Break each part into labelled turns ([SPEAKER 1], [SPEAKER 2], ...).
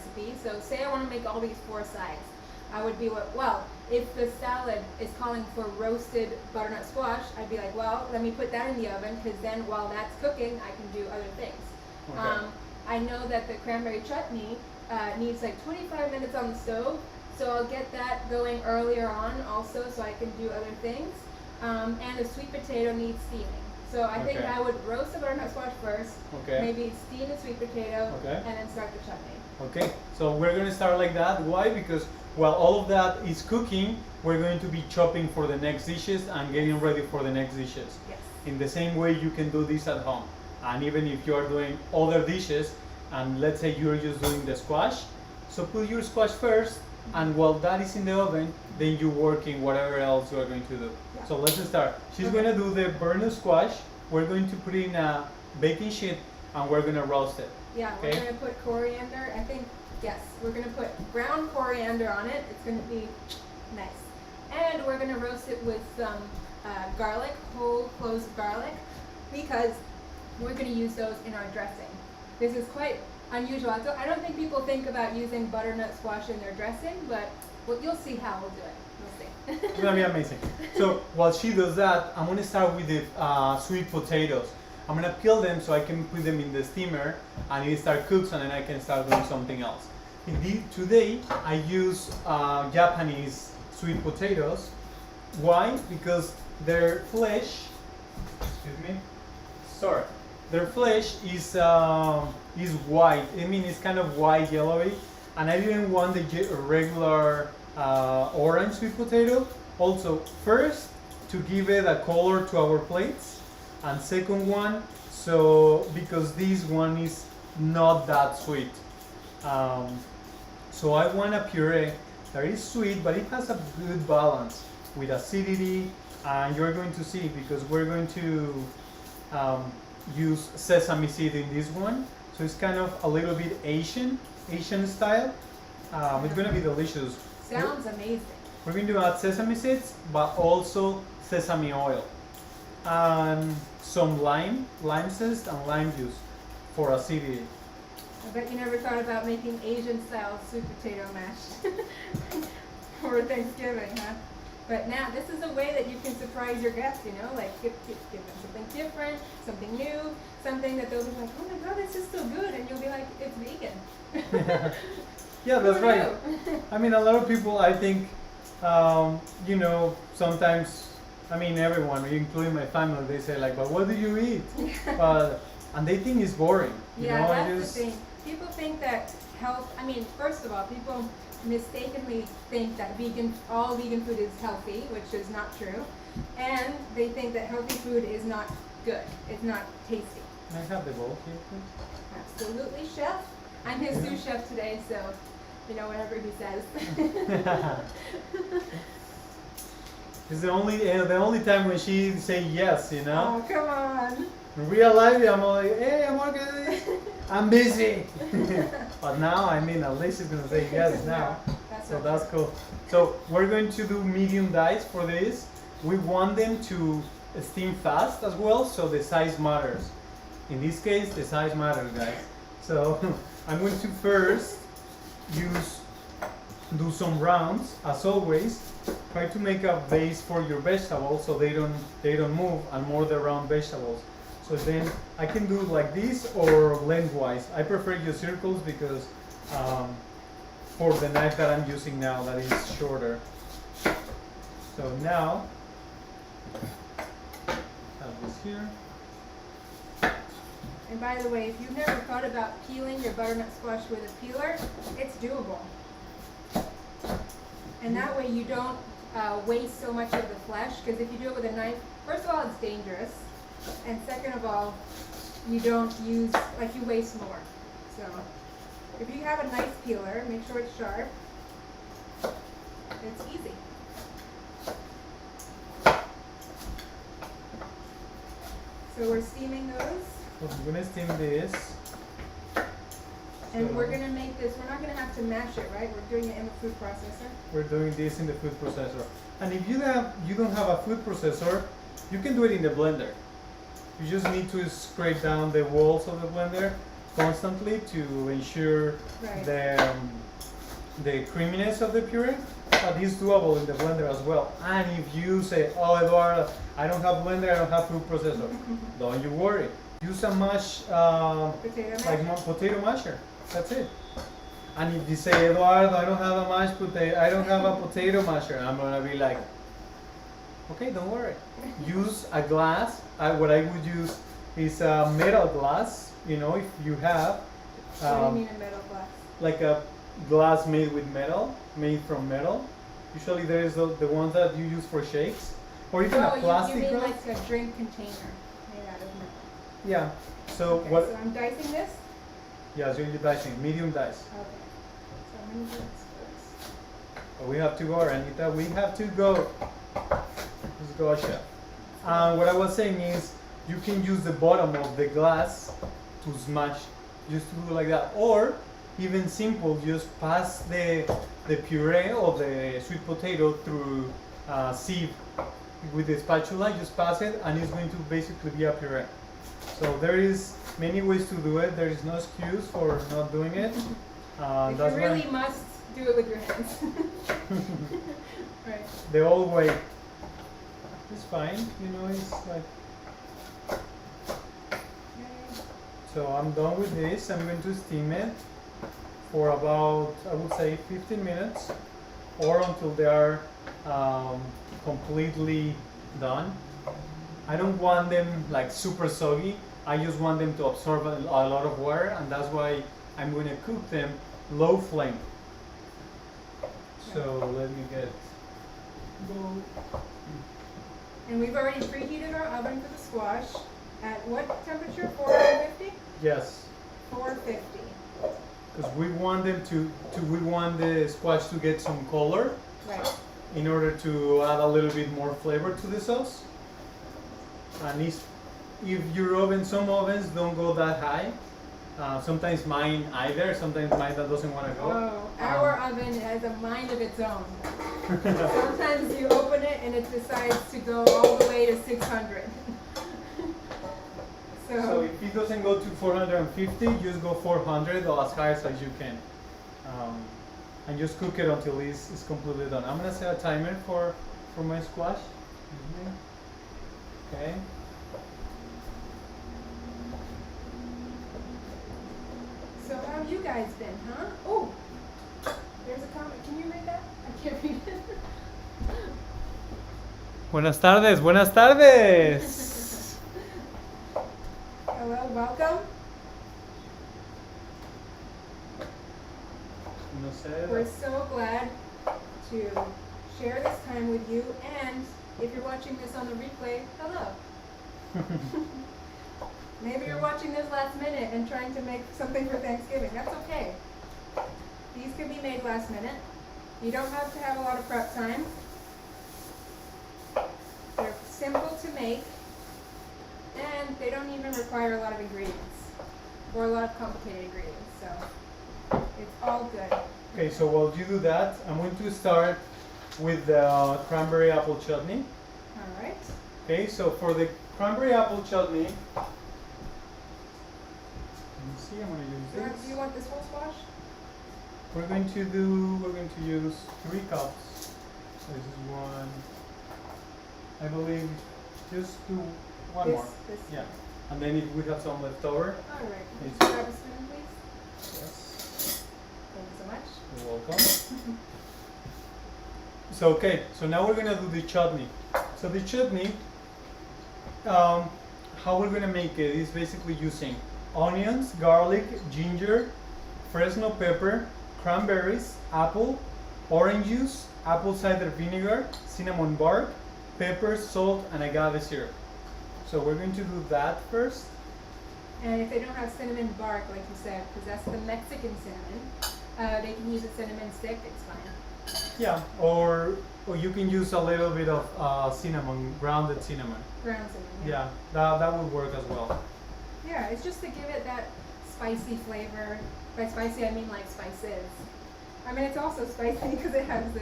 [SPEAKER 1] recipe. So say I want to make all these 4 sides. I would be well, if the salad is calling for roasted butternut squash, I'd be like, well, let me put that in the oven, because then while that's cooking, I can do other things.
[SPEAKER 2] Okay.
[SPEAKER 1] I know that the cranberry chutney needs like 25 minutes on the stove, so I'll get that going earlier on also, so I can do other things. And the sweet potato needs steaming. So I think I would roast the butternut squash first, maybe steam the sweet potato, and then start the chutney.
[SPEAKER 2] Okay, so we're going to start like that. Why? Because while all of that is cooking, we're going to be chopping for the next dishes and getting ready for the next dishes.
[SPEAKER 1] Yes.
[SPEAKER 2] In the same way you can do this at home. And even if you are doing other dishes, and let's say you're just doing the squash, so put your squash first, and while that is in the oven, then you're working whatever else you are going to do. Yeah. So let's start. She's going to do the butternut squash. We're going to put in a baking sheet, and we're going to roast it.
[SPEAKER 1] Yeah, we're going to put coriander. I think, yes, we're going to put ground coriander on it. It's going to be nice. And we're going to roast it with some garlic, whole cloves of garlic, because we're going to use those in our dressing. This is quite unusual. I don't think people think about using butternut squash in their dressing, but you'll see how we'll do it. We'll see.
[SPEAKER 2] It's going to be amazing. So while she does that, I'm going to start with the sweet potatoes. I'm going to peel them so I can put them in the steamer and it start cooks, and then I can start doing something else. Indeed, today I use Japanese sweet potatoes. Why? Because their flesh, their flesh is white. I mean, it's kind of white, yellowy, and I didn't want the regular orange sweet potato. Also, first, to give it a color to our plates, and second one, so because this one is not that sweet. So I want a puree that is sweet, but it has a good balance with acidity, and you're going to see, because we're going to use sesame seed in this one, so it's kind of a little bit Asian style. It's going to be delicious.
[SPEAKER 1] Sounds amazing.
[SPEAKER 2] We're going to add sesame seeds, but also sesame oil, and some lime zest and lime juice for acidity.
[SPEAKER 1] I bet you never thought about making Asian style sweet potato mash for Thanksgiving, huh? But now this is a way that you can surprise your guests, you know, like give them something different, something new, something that they'll be like, oh my god, this is so good, and you'll be like, it's vegan.
[SPEAKER 2] Yeah, that's right. I mean, a lot of people, I think, you know, sometimes, I mean, everyone, including my family, they say like, but what do you eat? And they think it's boring. You know?
[SPEAKER 1] That's the thing. People think that health, I mean, first of all, people mistakenly think that all vegan food is healthy, which is not true. And they think that healthy food is not good. It's not tasty.
[SPEAKER 2] Can I have the bowl here, please?
[SPEAKER 1] Absolutely, chef. I'm his sous chef today, so, you know, whatever he says.
[SPEAKER 2] It's the only time when she say yes, you know?
[SPEAKER 1] Oh, come on.
[SPEAKER 2] In real life, I'm like, hey, I'm okay. I'm busy. But now, I mean, at least she's going to say yes now. So that's cool. So we're going to do medium dice for this. We want them to steam fast as well, so the size matters. In this case, the size matters, guys. So I'm going to first do some rounds, as always. Try to make a base for your vegetables so they don't move, and more the round vegetables. So then I can do like this or lengthwise. I prefer your circles because for the knife that I'm using now, that is shorter. So now have this here.
[SPEAKER 1] And by the way, if you've never thought about peeling your butternut squash with a peeler, it's doable. And that way you don't waste so much of the flesh, because if you do it with a knife, first of all, it's dangerous. And second of all, you don't use, like, you waste more. So if you have a nice peeler, make sure it's sharp. It's easy. So we're steaming those.
[SPEAKER 2] So I'm going to steam this.
[SPEAKER 1] And we're going to make this, we're not going to have to mash it, right? We're doing it in the food processor.
[SPEAKER 2] We're doing this in the food processor. And if you don't have a food processor, you can do it in the blender. You just need to scrape down the walls of the blender constantly to ensure
[SPEAKER 1] Right.
[SPEAKER 2] the creaminess of the puree, but it's doable in the blender as well. And if you say, oh Eduardo, I don't have blender, I don't have food processor, don't you worry. Use a potato masher. That's it. And if you say, Eduardo, I don't have a mashed potato, I don't have a potato masher, I'm gonna be like, okay, don't worry. Use a glass. What I would use is a metal glass. You know, if you have.
[SPEAKER 1] What do you mean a metal glass?
[SPEAKER 2] Like a glass made with metal, made from metal. Usually there is the ones that you use for shakes, or even a plastic
[SPEAKER 1] you mean
[SPEAKER 2] glass.
[SPEAKER 1] like a drink container made out of metal.
[SPEAKER 2] Yeah. So
[SPEAKER 1] Okay,
[SPEAKER 2] what?
[SPEAKER 1] So I'm dicing this?
[SPEAKER 2] Yeah, so you're dicing, medium dice.
[SPEAKER 1] Okay. So I'm going to do this first.
[SPEAKER 2] Oh, we have to go, Anita. We have to go. Let's go, chef. What I was saying is, you can use the bottom of the glass to smash, just to do like that, or even simple, just pass the puree of the sweet potato through sieve with the spatula. Just pass it, and it's going to basically be a puree. So there is many ways to do it. There is no excuse for not doing it.
[SPEAKER 1] If you really must, do it with your hands. Right.
[SPEAKER 2] The old way is fine, you know. It's like. So I'm done with this. I'm going to steam it for about, I would say, 15 minutes, or until they are completely done. I don't want them like super soggy. I just want them to absorb a lot of water, and that's why I'm going to cook them low flame. So let me get go.
[SPEAKER 1] And we've already preheated our oven for the squash. At what temperature? 450?
[SPEAKER 2] Yes.
[SPEAKER 1] 450.
[SPEAKER 2] Because we want them we want the squash to get some color.
[SPEAKER 1] Right.
[SPEAKER 2] In order to add a little bit more flavor to the sauce. And if your oven, some ovens don't go that high. Sometimes mine either. Sometimes mine that doesn't want to go.
[SPEAKER 1] Oh, our oven has a mind of its own. Sometimes you open it and it decides to go all the way to 600.
[SPEAKER 2] So if it doesn't go to 450, just go 400 or as high as you can. And just cook it until it's completely done. I'm gonna set a timer for my squash. Okay.
[SPEAKER 1] So how have you guys been, huh? Oh, there's a comment. Can you read that? I can't read it.
[SPEAKER 2] Buenas tardes, buenas tardes.
[SPEAKER 1] Hello, welcome.
[SPEAKER 2] No sé.
[SPEAKER 1] We're so glad to share this time with you, and if you're watching this on the replay, hello. Maybe you're watching this last minute and trying to make something for Thanksgiving. That's okay. These can be made last minute. You don't have to have a lot of prep time. They're simple to make, and they don't even require a lot of ingredients or a lot of complicated ingredients. So it's all good.
[SPEAKER 2] Okay, so while you do that, I'm going to start with the cranberry apple chutney.
[SPEAKER 1] All right.
[SPEAKER 2] Okay, so for the cranberry apple chutney, let me see, I'm going to use this.
[SPEAKER 1] Do you want this whole squash?
[SPEAKER 2] We're going to use 3 cups. This is 1. I believe just do one more.
[SPEAKER 1] This.
[SPEAKER 2] Yeah. And then if we have some left over.
[SPEAKER 1] All right. Can you
[SPEAKER 2] It's-
[SPEAKER 1] grab a spoon, please?
[SPEAKER 2] Yes.
[SPEAKER 1] Thank you so much.
[SPEAKER 2] You're welcome. So okay, so now we're gonna do the chutney. So the chutney, how we're gonna make it is basically using onions, garlic, ginger, Fresno pepper, cranberries, apple, orange juice, apple cider vinegar, cinnamon bark, pepper, salt, and agave syrup. So we're going to do that first.
[SPEAKER 1] And if they don't have cinnamon bark, like you said, because that's the Mexican cinnamon, they can use a cinnamon stick. It's fine.
[SPEAKER 2] Yeah, or you can use a little bit of cinnamon, grounded cinnamon.
[SPEAKER 1] Ground cinnamon.
[SPEAKER 2] Yeah, that would work as well.
[SPEAKER 1] Yeah, it's just to give it that spicy flavor. By spicy, I mean like spices. I mean, it's also spicy because it has the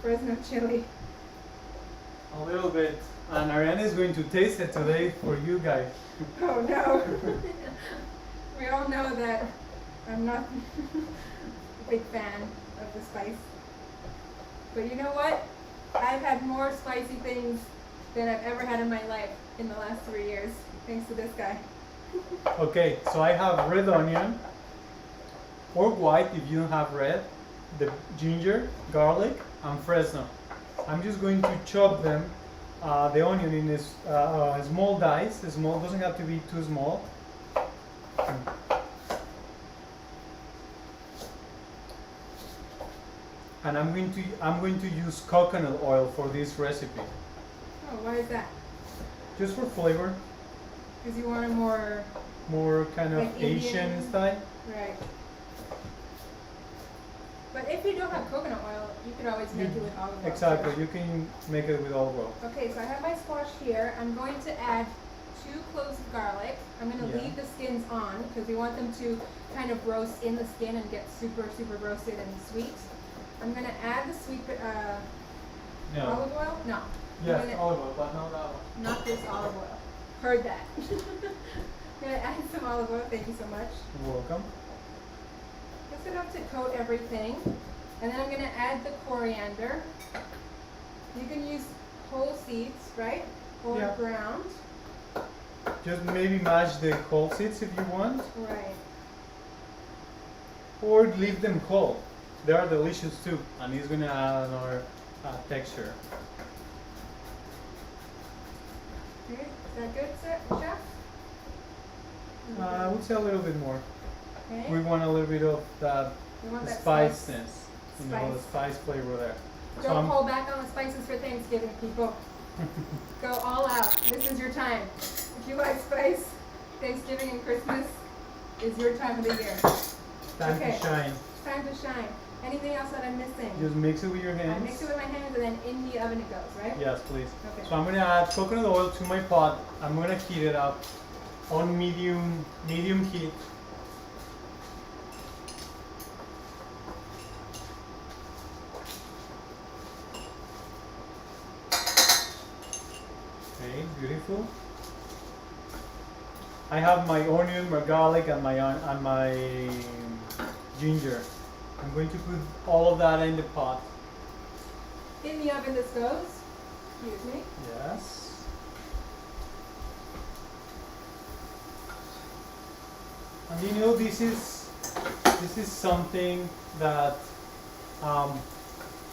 [SPEAKER 1] Fresno chili.
[SPEAKER 2] A little bit. And Ariana is going to taste it today for you guys.
[SPEAKER 1] Oh no. We all know that I'm not a big fan of the spice. But you know what? I've had more spicy things than I've ever had in my life in the last 3 years, thanks to this guy.
[SPEAKER 2] Okay, so I have red onion, or white if you don't have red, the ginger, garlic, and Fresno. I'm just going to chop them, the onion in this small dice. Small, doesn't have to be too small. And I'm going to use coconut oil for this recipe.
[SPEAKER 1] Oh, why is that?
[SPEAKER 2] Just for flavor,
[SPEAKER 1] Because you want a more...
[SPEAKER 2] more kind of
[SPEAKER 1] Like
[SPEAKER 2] Asian
[SPEAKER 1] Indian?
[SPEAKER 2] style.
[SPEAKER 1] Right. But if you don't have coconut oil, you could always make it with olive oil.
[SPEAKER 2] Exactly, you can make it with olive oil.
[SPEAKER 1] Okay, so I have my squash here. I'm going to add 2 cloves of garlic. I'm going to
[SPEAKER 2] Yeah.
[SPEAKER 1] leave the skins on because we want them to kind of roast in the skin and get super, super roasted and sweet. I'm going to add the sweet
[SPEAKER 2] No.
[SPEAKER 1] olive oil. No.
[SPEAKER 2] Yes,
[SPEAKER 1] I'm gonna-
[SPEAKER 2] olive oil, but not that one.
[SPEAKER 1] Not this olive oil. Heard that. I'm going to add some olive oil. Thank you so much.
[SPEAKER 2] You're welcome.
[SPEAKER 1] Just enough to coat everything. And then I'm going to add the coriander. You can use whole seeds, right? Or
[SPEAKER 2] Yeah.
[SPEAKER 1] ground.
[SPEAKER 2] Just maybe mash the whole seeds if you want,
[SPEAKER 1] Right.
[SPEAKER 2] or leave them cold. They are delicious too, and it's gonna add another texture.
[SPEAKER 1] Okay. Is that good, chef?
[SPEAKER 2] I would say a little bit more.
[SPEAKER 1] Okay.
[SPEAKER 2] We want a little bit of that
[SPEAKER 1] We want that
[SPEAKER 2] spiciness, you know, the
[SPEAKER 1] Spice.
[SPEAKER 2] spice flavor there. So
[SPEAKER 1] Don't
[SPEAKER 2] I'm-
[SPEAKER 1] hold back on the spices for Thanksgiving, people. Go all out. This is your time. If you like spice, Thanksgiving and Christmas is your time of the year.
[SPEAKER 2] Time
[SPEAKER 1] Okay.
[SPEAKER 2] to shine.
[SPEAKER 1] Time to shine. Anything else that I'm missing?
[SPEAKER 2] Just mix it with your
[SPEAKER 1] I
[SPEAKER 2] hands.
[SPEAKER 1] mix it with my hands and then in the oven it goes, right?
[SPEAKER 2] Yes, please.
[SPEAKER 1] Okay.
[SPEAKER 2] So I'm gonna add coconut oil to my pot. I'm gonna heat it up on medium heat. Okay, beautiful. I have my onion, my garlic, and my ginger. I'm going to put all of that in the pot.
[SPEAKER 1] In the oven this goes. Excuse me.
[SPEAKER 2] Yes. And you know, this is something that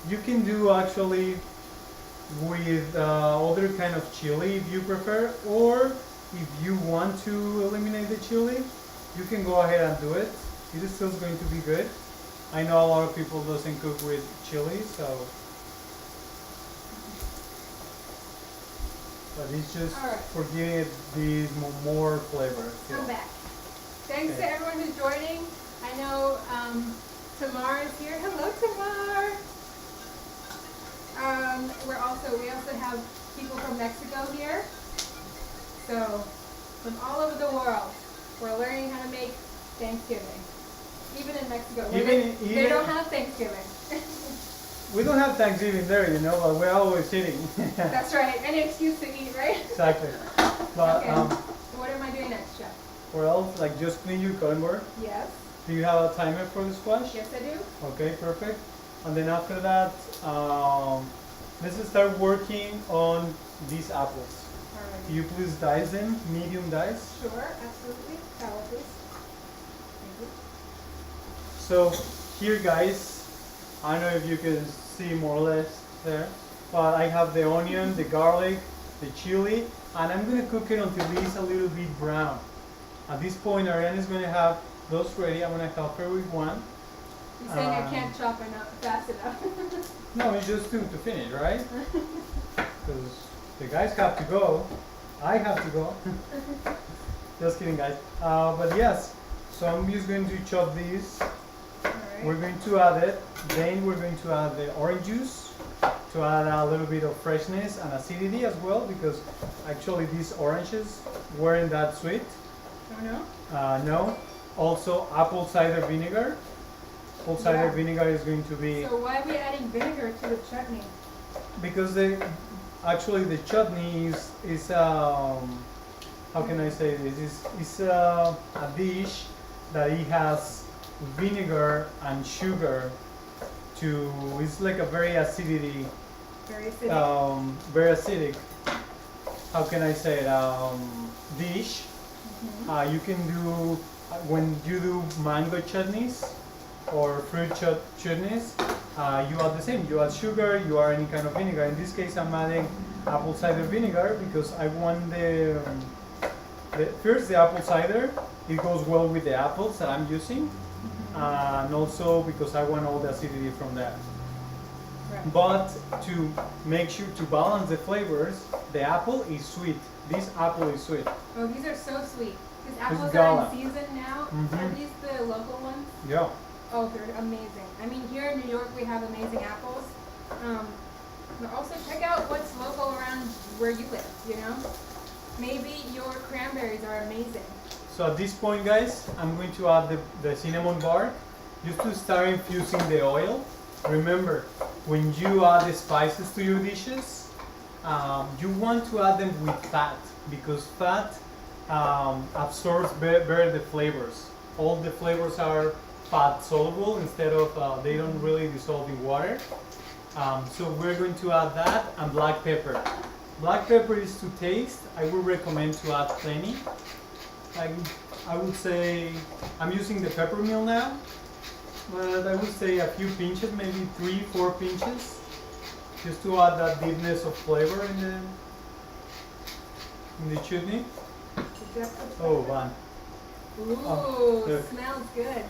[SPEAKER 2] you can do actually with other kind of chili if you prefer, or if you want to eliminate the chili, you can go ahead and do it. It is still going to be good. I know a lot of people doesn't cook with chili, so but it's just
[SPEAKER 1] Alright.
[SPEAKER 2] for giving it these more flavor.
[SPEAKER 1] I'm back. Thanks
[SPEAKER 2] Okay.
[SPEAKER 1] to everyone who's joining. I know Tamar is here. Hello, Tamar. We also have people from Mexico here. So from all over the world, we're learning how to make Thanksgiving. Even in Mexico, where they
[SPEAKER 2] Even-
[SPEAKER 1] don't have Thanksgiving.
[SPEAKER 2] We don't have Thanksgiving there, you know, but we're always eating.
[SPEAKER 1] That's right. Any excuse to eat, right?
[SPEAKER 2] Exactly. But
[SPEAKER 1] Okay. What am I doing next, Chef?
[SPEAKER 2] or else, like, just clean your cutting board.
[SPEAKER 1] Yes.
[SPEAKER 2] Do you have a timer for the squash?
[SPEAKER 1] Yes, I do.
[SPEAKER 2] Okay, perfect. And then after that, let's start working on these apples.
[SPEAKER 1] All
[SPEAKER 2] Can
[SPEAKER 1] right.
[SPEAKER 2] you please dice them, medium dice?
[SPEAKER 1] Sure, absolutely. Towel, please. Thank you.
[SPEAKER 2] So here, guys, I don't know if you can see more or less there, but I have the onion, the garlic, the chili, and I'm gonna cook it until it's a little bit brown. At this point, Ariane is gonna have those ready. I'm gonna help her with one.
[SPEAKER 1] You're saying I can't chop enough fast enough.
[SPEAKER 2] No, it's just to finish, right? Because the guys have to go. I have to go. Just kidding, guys. But yes, so I'm just going to chop these.
[SPEAKER 1] Alright.
[SPEAKER 2] We're going to add it. Then we're going to add the orange juice to add a little bit of freshness and acidity as well, because actually these oranges weren't that sweet.
[SPEAKER 1] Oh no?
[SPEAKER 2] No. Also apple cider vinegar. Apple cider
[SPEAKER 1] Yeah.
[SPEAKER 2] vinegar is going to be
[SPEAKER 1] So why are we adding vinegar to the chutney?
[SPEAKER 2] because actually the chutney is how can I say this? Is a dish that it has vinegar and sugar to, it's like a very acidity, very acidic, how can I say it, dish. You can do, when you do mango chutneys or fruit chutneys, you add the same. You add sugar, you add any kind of vinegar. In this case, I'm adding apple cider vinegar because I want first the apple cider. It goes well with the apples that I'm using, and also because I want all the acidity from that. Right. But to make sure to balance the flavors, the apple is sweet. This apple is sweet.
[SPEAKER 1] Oh, these are so sweet. These apples are in season now. Are these the local ones?
[SPEAKER 2] Yeah.
[SPEAKER 1] Oh, they're amazing. I mean, here in New York we have amazing apples. But also check out what's local around where you live, you know? Maybe your cranberries are amazing.
[SPEAKER 2] So at this point, guys, I'm going to add the cinnamon bark just to start infusing the oil. Remember, when you add the spices to your dishes, you want to add them with fat because fat absorbs better the flavors. All the flavors are fat soluble instead of they don't really dissolve in water. So we're going to add that and black pepper. Black pepper is to taste. I would recommend to add plenty. I would say I'm using the pepper mill now, but I would say a few pinches, maybe 3-4 pinches, just to add that deepness of flavor in the chutney. Oh, man.
[SPEAKER 1] Ooh,
[SPEAKER 2] oh,
[SPEAKER 1] smells good.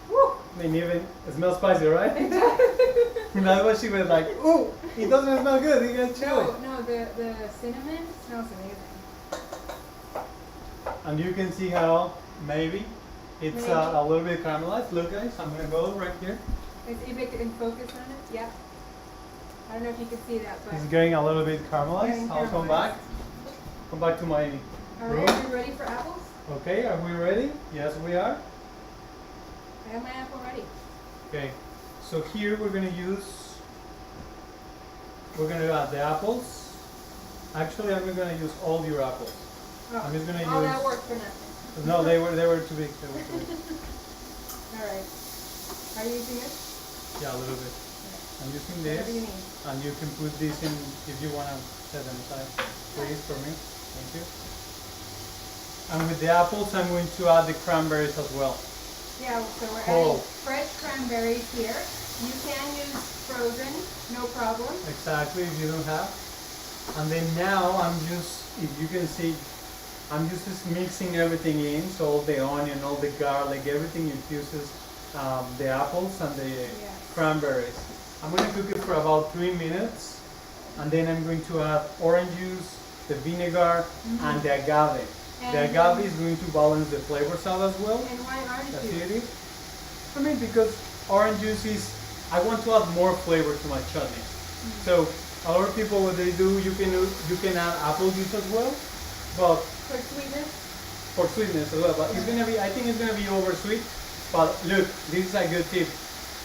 [SPEAKER 2] Woo! I mean, even it smells spicy, right? That's what she was like. Ooh, it doesn't smell good. It gets chili.
[SPEAKER 1] No, the cinnamon smells amazing.
[SPEAKER 2] And you can see how maybe it's a little bit caramelized. Look, guys, I'm gonna go right here.
[SPEAKER 1] If it can focus on it, yeah. I don't know if you can see that, but
[SPEAKER 2] it's getting a little bit caramelized. I'll come back. Come back to my room.
[SPEAKER 1] Are you ready for apples?
[SPEAKER 2] Okay, are we ready? Yes, we are.
[SPEAKER 1] I have my apple ready.
[SPEAKER 2] Okay, so here we're gonna add the apples. Actually, I'm gonna use all your apples.
[SPEAKER 1] Oh,
[SPEAKER 2] I'm just gonna use.
[SPEAKER 1] That worked for nothing.
[SPEAKER 2] No, they were too big. They were too big.
[SPEAKER 1] All right. Are you using this?
[SPEAKER 2] Yeah, a little bit.
[SPEAKER 1] Okay.
[SPEAKER 2] I'm using this.
[SPEAKER 1] Whatever you need.
[SPEAKER 2] And you can put this in if you wanna set them aside, please, for me. Thank you. And with the apples, I'm going to add the cranberries as well.
[SPEAKER 1] Yeah, so we're adding fresh cranberries here. You can use frozen, no problem.
[SPEAKER 2] Exactly, if you don't have. And then now if you can see, I'm just mixing everything in, so all the onion, all the garlic, everything infuses the apples and the cranberries. I'm going to cook it for about 3 minutes, and then I'm going to add orange juice, the vinegar, and the agave. The agave is going to balance the flavors out as well.
[SPEAKER 1] And why orange juice?
[SPEAKER 2] I mean, because orange juice is, I want to add more flavor to my chutney. So a lot of people, what they do, you can add apple juice as well, but
[SPEAKER 1] for sweetness.
[SPEAKER 2] For sweetness as well, but it's gonna be, I think it's gonna be over sweet. But look, this is a good tip.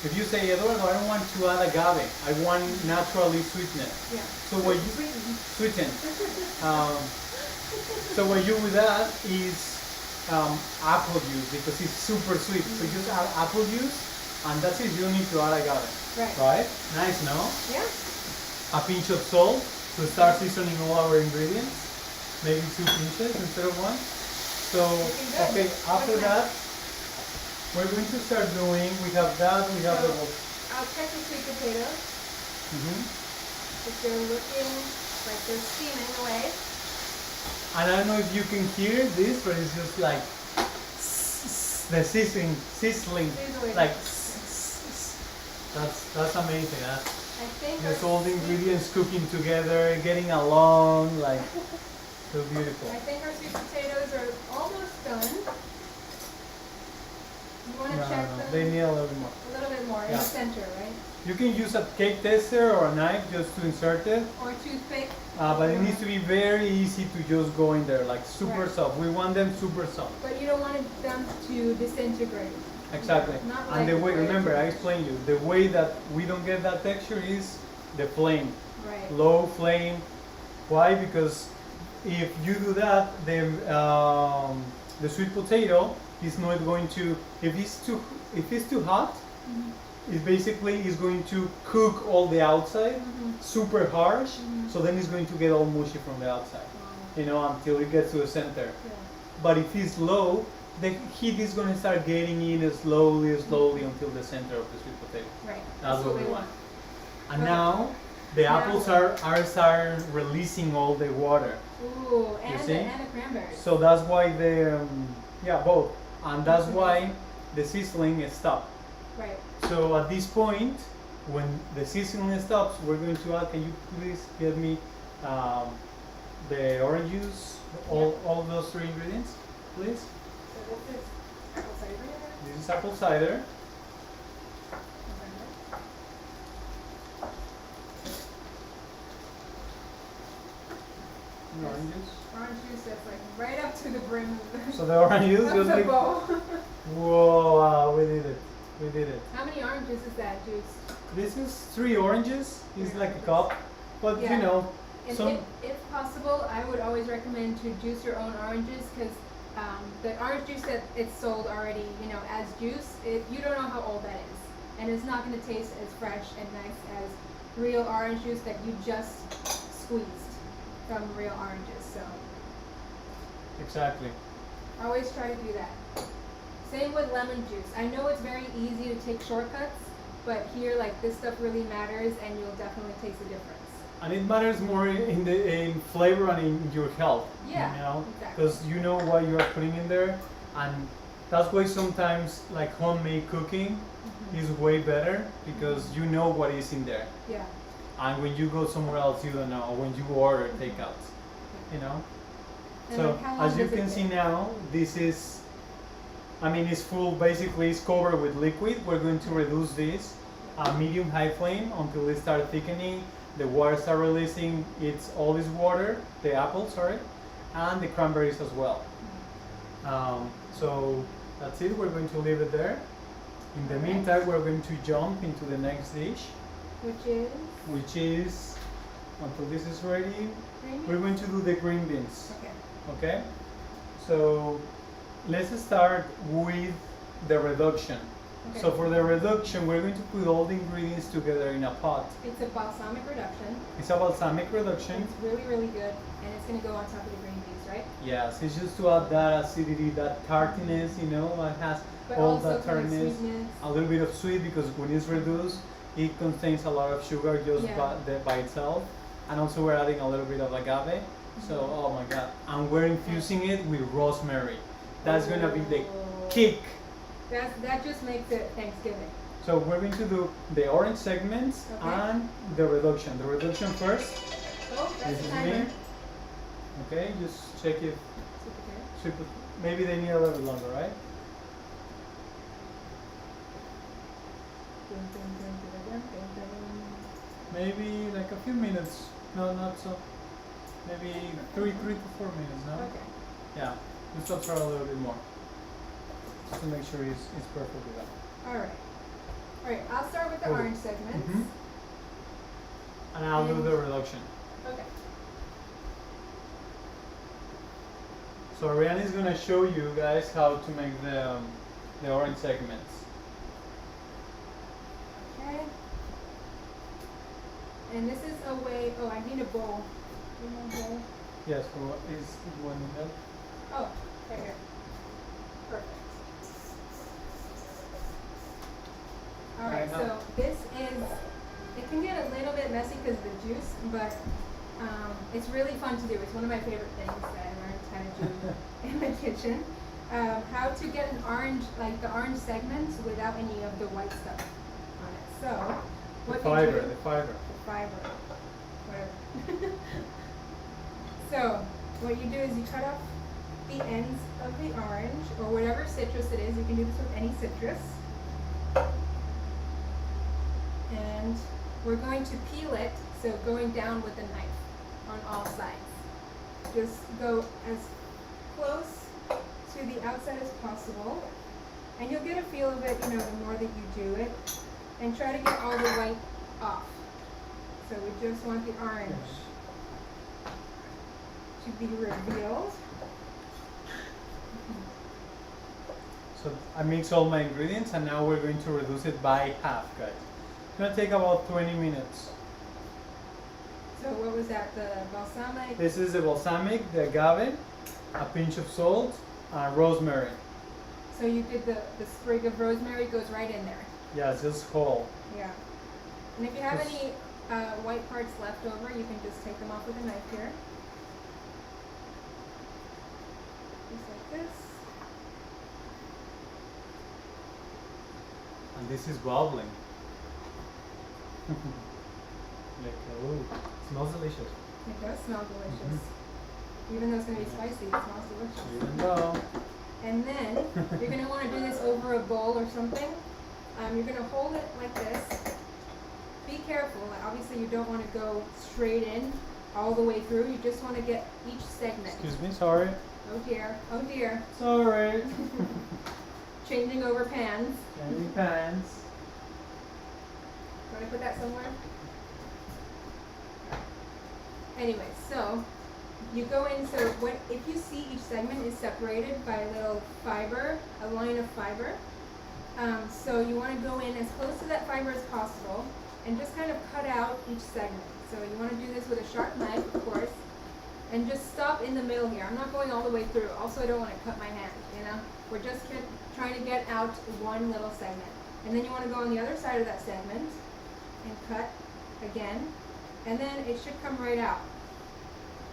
[SPEAKER 2] If you say, Eduardo, I don't want to add agave, I want naturally sweetness.
[SPEAKER 1] Yeah.
[SPEAKER 2] So what you sweeten. So what you would add is apple juice because it's super sweet. So just add apple juice, and that's it. You don't need to add agave. Right? Nice, no?
[SPEAKER 1] Yeah.
[SPEAKER 2] A pinch of salt to start seasoning all our ingredients. Maybe 2 pinches instead of 1. So, okay, after that, we're going to start doing, we have that, we have the...
[SPEAKER 1] I'll check the sweet potatoes. If they're looking like they're steaming away.
[SPEAKER 2] And I don't know if you can hear this, but it's just like the sizzling, like that's amazing. Huh?
[SPEAKER 1] I think
[SPEAKER 2] just all the ingredients cooking together, getting along, like so beautiful.
[SPEAKER 1] I think our sweet potatoes are almost done. You want to check them?
[SPEAKER 2] They need a little bit more.
[SPEAKER 1] A little bit more in the center, right?
[SPEAKER 2] You can use a cake tester or a knife just to insert it.
[SPEAKER 1] Or a toothpick.
[SPEAKER 2] But it needs to be very easy to just go in there, like super soft. We want them super soft.
[SPEAKER 1] But you don't want them to disintegrate.
[SPEAKER 2] Exactly.
[SPEAKER 1] Not
[SPEAKER 2] and
[SPEAKER 1] like
[SPEAKER 2] the way, remember, I explained you, the way that we don't get that texture is the flame.
[SPEAKER 1] Right.
[SPEAKER 2] Low flame. Why? Because if you do that, then the sweet potato He's not going to. If it's too hot, it basically is going to cook all the outside, super harsh. So then it's going to get all mushy from the outside, you know, until it gets to the center.
[SPEAKER 1] Yeah.
[SPEAKER 2] But if it's low, the heat is going to start getting in slowly until the center of the sweet potato.
[SPEAKER 1] Right.
[SPEAKER 2] That's what we want. And
[SPEAKER 1] Okay.
[SPEAKER 2] now the apples are start releasing all the water.
[SPEAKER 1] Ooh, and
[SPEAKER 2] see?
[SPEAKER 1] the cranberries.
[SPEAKER 2] So that's why both, and that's why the sizzling stopped.
[SPEAKER 1] Right.
[SPEAKER 2] So at this point, when the sizzling stops, we're going to add. Can you please get me the orange juice? All those 3 ingredients, please.
[SPEAKER 1] So this is apple cider vinegar.
[SPEAKER 2] This is apple cider. Orange juice.
[SPEAKER 1] Orange juice that's like right up to the brim of the,
[SPEAKER 2] So the orange juice
[SPEAKER 1] of
[SPEAKER 2] just
[SPEAKER 1] the
[SPEAKER 2] like,
[SPEAKER 1] bowl.
[SPEAKER 2] whoa, wow, we did it. We did it.
[SPEAKER 1] How many oranges is that juice?
[SPEAKER 2] This is 3 oranges. It's like a cup, but
[SPEAKER 1] Yeah.
[SPEAKER 2] you know,
[SPEAKER 1] And
[SPEAKER 2] some.
[SPEAKER 1] if possible, I would always recommend to juice your own oranges because the orange juice that it's sold already, you know, as juice, you don't know how old that is, and it's not going to taste as fresh and nice as real orange juice that you just squeezed from real oranges. So
[SPEAKER 2] Exactly.
[SPEAKER 1] always try to do that. Same with lemon juice. I know it's very easy to take shortcuts, but here, like, this stuff really matters, and you'll definitely taste the difference.
[SPEAKER 2] And it matters more in flavor and in your health.
[SPEAKER 1] Yeah,
[SPEAKER 2] You know,
[SPEAKER 1] exactly.
[SPEAKER 2] because you know what you are putting in there, and that's why sometimes like homemade cooking is way better because you know what is in there.
[SPEAKER 1] Yeah.
[SPEAKER 2] And when you go somewhere else, you don't know. Or when you order takeout, you know.
[SPEAKER 1] And
[SPEAKER 2] So
[SPEAKER 1] like, how long
[SPEAKER 2] as you
[SPEAKER 1] does it
[SPEAKER 2] can see
[SPEAKER 1] take?
[SPEAKER 2] now, this is, I mean, it's full. Basically, it's covered with liquid. We're going to reduce this medium-high flame until it starts thickening. The water start releasing. It's all this water, the apple, sorry, and the cranberries as well. So that's it. We're going to leave it there. In the
[SPEAKER 1] Okay.
[SPEAKER 2] meantime, we're going to jump into the next dish,
[SPEAKER 1] Which is
[SPEAKER 2] until this is ready,
[SPEAKER 1] green
[SPEAKER 2] we're
[SPEAKER 1] beans?
[SPEAKER 2] going to do the green beans.
[SPEAKER 1] Okay.
[SPEAKER 2] Okay? So let's start with the reduction.
[SPEAKER 1] Okay.
[SPEAKER 2] So for the reduction, we're going to put all the ingredients together in a pot.
[SPEAKER 1] It's a balsamic reduction.
[SPEAKER 2] It's a balsamic reduction.
[SPEAKER 1] It's really, really good, and it's gonna go on top of the green beans, right?
[SPEAKER 2] Yes, it's just to add that acidity, that tartness, you know, it has
[SPEAKER 1] But
[SPEAKER 2] all
[SPEAKER 1] also
[SPEAKER 2] that
[SPEAKER 1] kind of
[SPEAKER 2] tartness.
[SPEAKER 1] sweetness.
[SPEAKER 2] A little bit of sweet because when it's reduced, it contains a lot of sugar just
[SPEAKER 1] Yeah.
[SPEAKER 2] by itself. And also we're adding a little bit of agave. So, oh my god. And we're infusing it with rosemary. That's gonna be the
[SPEAKER 1] Oh.
[SPEAKER 2] kick.
[SPEAKER 1] That just makes it Thanksgiving.
[SPEAKER 2] So we're going to do the orange segments
[SPEAKER 1] Okay.
[SPEAKER 2] and the reduction. The reduction first.
[SPEAKER 1] Oh, that's
[SPEAKER 2] This
[SPEAKER 1] the
[SPEAKER 2] is
[SPEAKER 1] timer.
[SPEAKER 2] me. Okay, just check if
[SPEAKER 1] Super
[SPEAKER 2] maybe they need a little bit longer, right?
[SPEAKER 1] good.
[SPEAKER 2] Maybe like a few minutes. No, not so. Maybe three to 4 minutes, no?
[SPEAKER 1] Okay.
[SPEAKER 2] Yeah, just observe a little bit more. Just to make sure it's perfectly done.
[SPEAKER 1] Alright. Alright, I'll start with the
[SPEAKER 2] Cool.
[SPEAKER 1] orange segments.
[SPEAKER 2] Mhm. And I'll do the reduction.
[SPEAKER 1] Okay.
[SPEAKER 2] So Ariane is gonna show you guys how to make the orange segments.
[SPEAKER 1] Okay. And this is a way. Oh, I need a bowl. You want a bowl?
[SPEAKER 2] Yes, for what is one minute.
[SPEAKER 1] Oh, right here. Perfect. Alright,
[SPEAKER 2] Right,
[SPEAKER 1] so this is, it can get a little bit messy because of the juice, but it's really fun to do. It's one of my favorite things that I learned how to do in the kitchen. How to get an orange, like the orange segments without any of the white stuff on it. So, what
[SPEAKER 2] The
[SPEAKER 1] you
[SPEAKER 2] fiber,
[SPEAKER 1] do,
[SPEAKER 2] the fiber.
[SPEAKER 1] fiber, whatever. So, what you do is you cut off the ends of the orange, or whatever citrus it is. You can do this with any citrus. And we're going to peel it, so going down with the knife on all sides. Just go as close to the outside as possible, and you'll get a feel of it, you know, the more that you do it. And try to get all the white off. So we just want the orange to be revealed.
[SPEAKER 2] So I mix all my ingredients and now we're going to reduce it by half, guys. It's gonna take about 20 minutes.
[SPEAKER 1] So what was that? The balsamic?
[SPEAKER 2] This is the balsamic, the agave, a pinch of salt, and rosemary.
[SPEAKER 1] So you did the sprig of rosemary goes right in there.
[SPEAKER 2] Yeah, it's just whole.
[SPEAKER 1] Yeah. And if you have any white parts left over, you can just take them off with a knife here. Just like this.
[SPEAKER 2] And this is bubbling. Like, ooh, smells delicious.
[SPEAKER 1] It does smell delicious. Even though it's going to be spicy, it smells delicious.
[SPEAKER 2] Even though.
[SPEAKER 1] And then you're going to want to do this over a bowl or something. You're going to hold it like this. Be careful. Obviously, you don't want to go straight in all the way through. You just want to get each segment.
[SPEAKER 2] Excuse me, sorry.
[SPEAKER 1] Oh dear. Oh dear.
[SPEAKER 2] Sorry.
[SPEAKER 1] Changing over pans.
[SPEAKER 2] Changing pans.
[SPEAKER 1] Want to put that somewhere? Anyway, so you go in, so if you see each segment is separated by a little fiber, a line of fiber, so you want to go in as close to that fiber as possible and just kind of cut out each segment. So you want to do this with a sharp knife, of course, and just stop in the middle here. I'm not going all the way through. Also, I don't want to cut my hand, you know? We're just trying to get out one little segment. And then you want to go on the other side of that segment and cut again. And then it should come right out.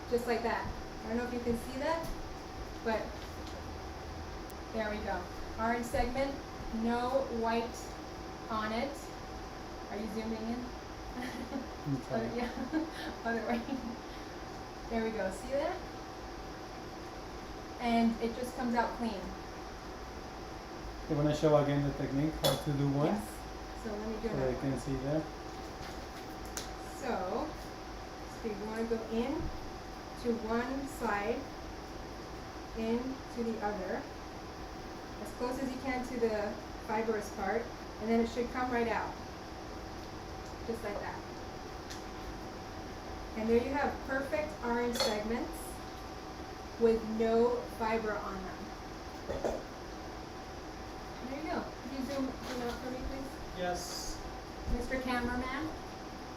[SPEAKER 1] Just like that. I don't know if you can see that, but there we go. Orange segment, no white on it. Are you zooming in?
[SPEAKER 2] Okay.
[SPEAKER 1] Yeah, other way. There we go, see that? And it just comes out clean.
[SPEAKER 2] You want to show again the technique, how to do one?
[SPEAKER 1] Yes. So let me do
[SPEAKER 2] So
[SPEAKER 1] another
[SPEAKER 2] you can
[SPEAKER 1] one.
[SPEAKER 2] see that.
[SPEAKER 1] So you want to go in to one side, in to the other, as close as you can to the fibrous part, and then it should come right out. Just like that. And there you have perfect orange segments with no fiber on them. There you go. Could you zoom out for me, please?
[SPEAKER 2] Yes.
[SPEAKER 1] Mr. Cameraman?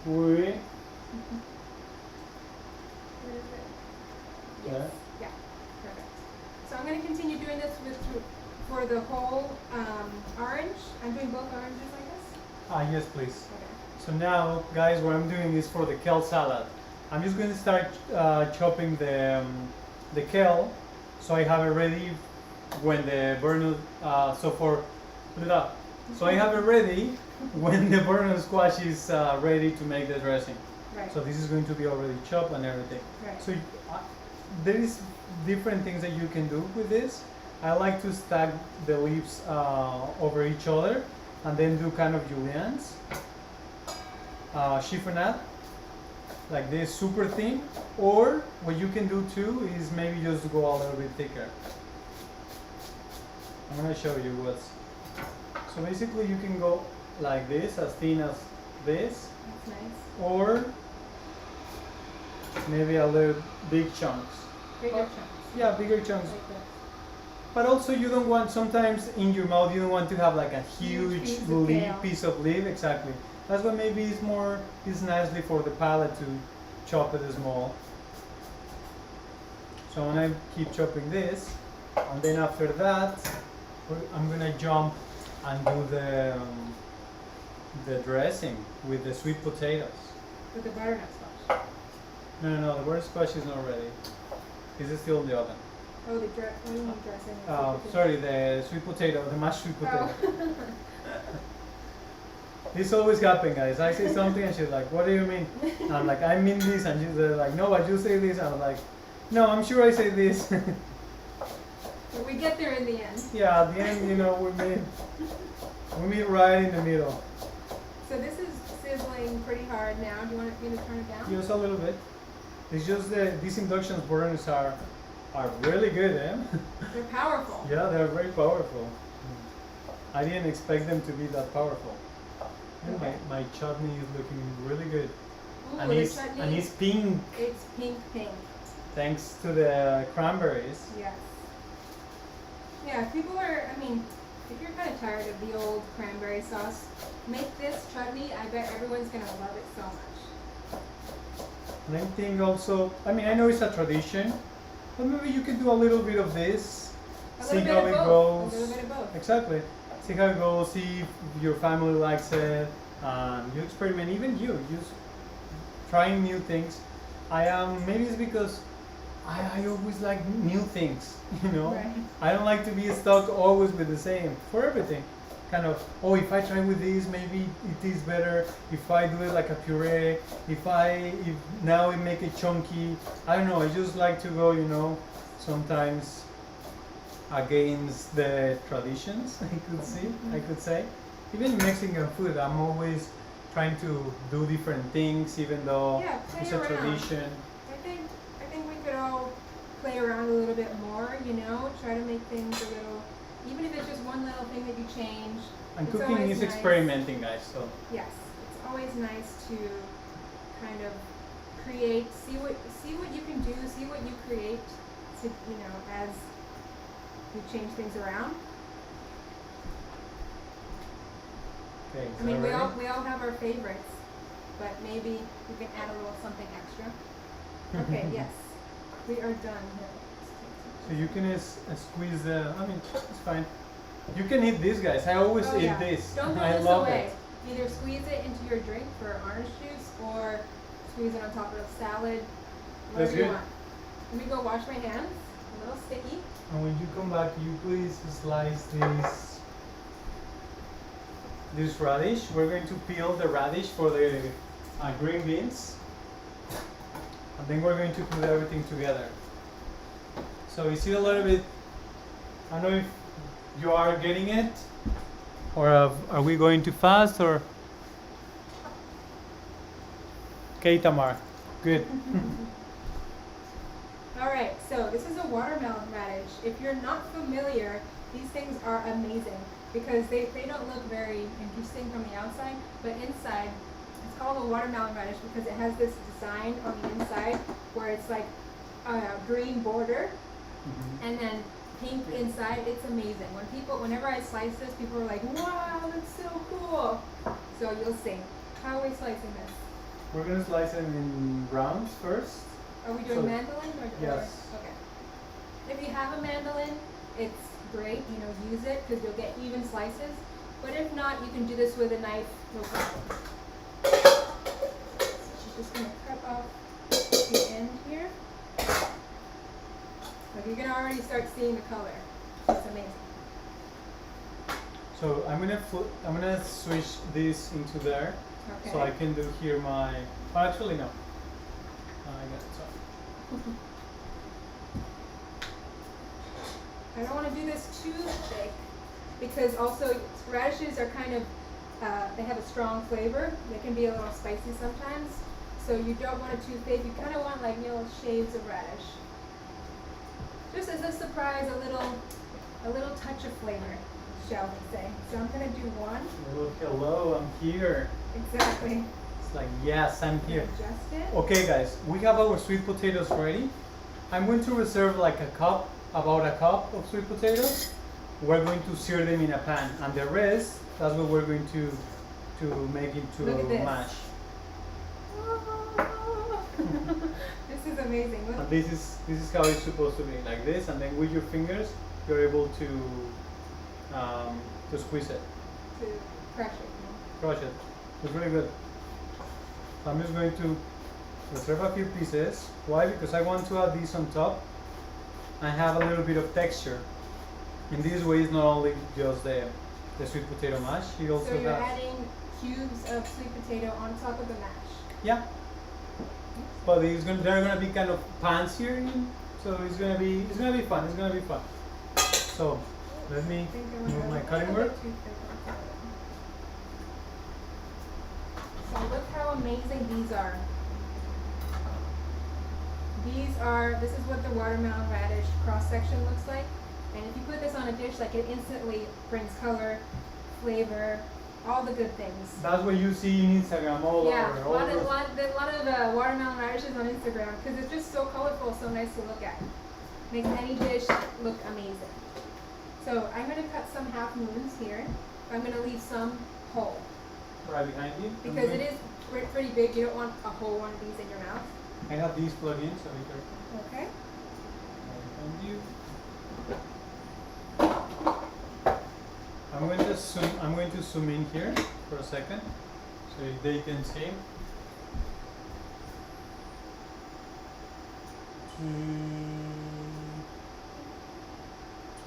[SPEAKER 2] Oui.
[SPEAKER 1] Where is it?
[SPEAKER 2] Yeah.
[SPEAKER 1] Yeah, perfect. So I'm going to continue doing this for the whole orange. I'm doing both oranges, I guess?
[SPEAKER 2] Yes, please.
[SPEAKER 1] Okay.
[SPEAKER 2] So now, guys, what I'm doing is for the kale salad. I'm just going to start chopping the kale, so I have it ready when the butternut. Put it up. So I have it ready when the butternut squash is ready to make the dressing.
[SPEAKER 1] Right.
[SPEAKER 2] So this is going to be already chopped and everything.
[SPEAKER 1] Right.
[SPEAKER 2] So there is different things that you can do with this. I like to stack the leaves over each other and then do kind of juliennes. Chiffonade, like this, super thin. Or what you can do too is maybe just go a little bit thicker. I'm gonna show you what's. So basically you can go like this, as thin as this,
[SPEAKER 1] That's nice.
[SPEAKER 2] or maybe a little big chunks.
[SPEAKER 1] Bigger chunks.
[SPEAKER 2] Yeah, bigger chunks.
[SPEAKER 1] Like this.
[SPEAKER 2] But also you don't want, sometimes in your mouth you don't want to have like a huge piece of leaf, exactly. That's why maybe it's nicely for the palate to chop it small. So I'm gonna keep chopping this, and then after that, I'm gonna jump and do the dressing with the sweet potatoes.
[SPEAKER 1] With the butternut squash.
[SPEAKER 2] No, the butter squash is not ready. This is still in the oven.
[SPEAKER 1] Oh, what do you mean dressing?
[SPEAKER 2] Sorry, the sweet potato, the mashed sweet potato.
[SPEAKER 1] Oh.
[SPEAKER 2] This always happens, guys. I say something and she's like, "What do you mean?" And I'm like, "I mean this," and she's like, "No, but you say this." And I'm like, "No, I'm sure I say this."
[SPEAKER 1] But we get there in the end.
[SPEAKER 2] Yeah, at the end, we meet right in the middle.
[SPEAKER 1] So this is sizzling pretty hard now. Do you want me to turn it down?
[SPEAKER 2] Just a little bit. It's just these induction burners are really good, eh?
[SPEAKER 1] They're powerful.
[SPEAKER 2] Yeah, they're very powerful. I didn't expect them to be that powerful. And
[SPEAKER 1] Okay.
[SPEAKER 2] my chutney is looking really good.
[SPEAKER 1] Ooh,
[SPEAKER 2] And
[SPEAKER 1] the
[SPEAKER 2] it's
[SPEAKER 1] chutney,
[SPEAKER 2] pink,
[SPEAKER 1] it's pink.
[SPEAKER 2] thanks to the cranberries.
[SPEAKER 1] Yes. Yeah, people are, if you're kind of tired of the old cranberry sauce, make this chutney. I bet everyone's gonna love it so much.
[SPEAKER 2] And I think also, I mean, I know it's a tradition, but maybe you can do a little bit of this, see how it goes.
[SPEAKER 1] A little bit of both.
[SPEAKER 2] Exactly. See how it goes, see if your family likes it. You experiment, even you trying new things. Maybe it's because I always like new things, you know.
[SPEAKER 1] Right.
[SPEAKER 2] I don't like to be stuck always with the same for everything. Kind of, oh, if I try with this, maybe it is better. If I do it like a puree, if now I make it chunky. I don't know. I just like to go, you know, sometimes against the traditions. I could say, even Mexican food, I'm always trying to do different things, even though it's a tradition.
[SPEAKER 1] I think we could all play around a little bit more, you know, try to make things a little, even if it's just one little thing that you change.
[SPEAKER 2] And cooking is nice. Experimenting, guys, so.
[SPEAKER 1] Yes, it's always nice to kind of create, see what you can do, see what you create, to, you know, as you change things around.
[SPEAKER 2] Okay,
[SPEAKER 1] I mean, we all have our favorites, but maybe we can add a little something extra. Okay, yes, we are done here.
[SPEAKER 2] So you can squeeze the, I mean, it's fine. You can eat this, guys. I always eat this.
[SPEAKER 1] Don't throw this away. Either squeeze it into your drink for orange juice or squeeze it on top of a salad, whatever you want. Let me go wash my hands, a little sticky.
[SPEAKER 2] And when you come back, you please slice this radish. We're going to peel the radish for the green beans. And then we're going to put everything together. So you see a little bit, I don't know if you are getting it, or are we going too fast, or? Okay, Tamar, good.
[SPEAKER 1] Alright, so this is a watermelon radish. If you're not familiar, these things are amazing because they don't look very interesting from the outside, but inside, it's called a watermelon radish because it has this design on the inside where it's like a green border and then pink inside. It's amazing. Whenever I slice this, people are like, wow, that's so cool. So you'll see. How are we slicing this?
[SPEAKER 2] We're going to slice them in rounds first.
[SPEAKER 1] Are we doing mandolin?
[SPEAKER 2] Yes.
[SPEAKER 1] Okay. If you have a mandolin, it's great. You know, use it because you'll get even slices. But if not, you can do this with a knife, no problem. So she's just going to cut off the end here. But you can already start seeing the color. It's amazing.
[SPEAKER 2] So I'm gonna switch this into there,
[SPEAKER 1] Okay.
[SPEAKER 2] so I can do here my. Oh, actually no. I got it. Sorry.
[SPEAKER 1] I don't want to do this too thick because also radishes are kind of they have a strong flavor. They can be a little spicy sometimes, so you don't want it too thick. You kind of want like little shades of radish. Just as a surprise, a little touch of flavor, shall we say. So I'm gonna do one.
[SPEAKER 2] Look, hello, I'm here.
[SPEAKER 1] Exactly.
[SPEAKER 2] It's like, yes, I'm here.
[SPEAKER 1] Adjust it.
[SPEAKER 2] Okay, guys, we have our sweet potatoes ready. I'm going to reserve like about a cup of sweet potatoes. We're going to sear them in a pan, and the rest, that's what we're going to make into mash.
[SPEAKER 1] This is amazing. Look.
[SPEAKER 2] And this is how it's supposed to be, like this, and then with your fingers you're able to squeeze it.
[SPEAKER 1] To crush it.
[SPEAKER 2] Crush it. It's really good. So I'm just going to reserve a few pieces. Why? Because I want to add this on top and have a little bit of texture. In this way, it's not only just the sweet potato mash. It also
[SPEAKER 1] so you're
[SPEAKER 2] has.
[SPEAKER 1] adding cubes of sweet potato on top of the mash.
[SPEAKER 2] Yeah. But there are gonna be kind of pans here, so it's gonna be fun. It's gonna be fun. So let me move my cutting board.
[SPEAKER 1] So look how amazing these are. This is what the watermelon radish cross section looks like. And if you put this on a dish, like it instantly brings color, flavor, all the good things.
[SPEAKER 2] That's what you see in Instagram all over.
[SPEAKER 1] Yeah, a lot of watermelon radishes on Instagram because it's just so colorful, so nice to look at. Makes any dish look amazing. So I'm going to cut some half moons here. I'm going to leave some whole.
[SPEAKER 2] Right behind you.
[SPEAKER 1] Because it is pretty big. You don't want a whole one of these in your mouth.
[SPEAKER 2] I have these plugged in, so be careful.
[SPEAKER 1] Okay.
[SPEAKER 2] Right behind you. I'm going to zoom in here for a second, so they can see.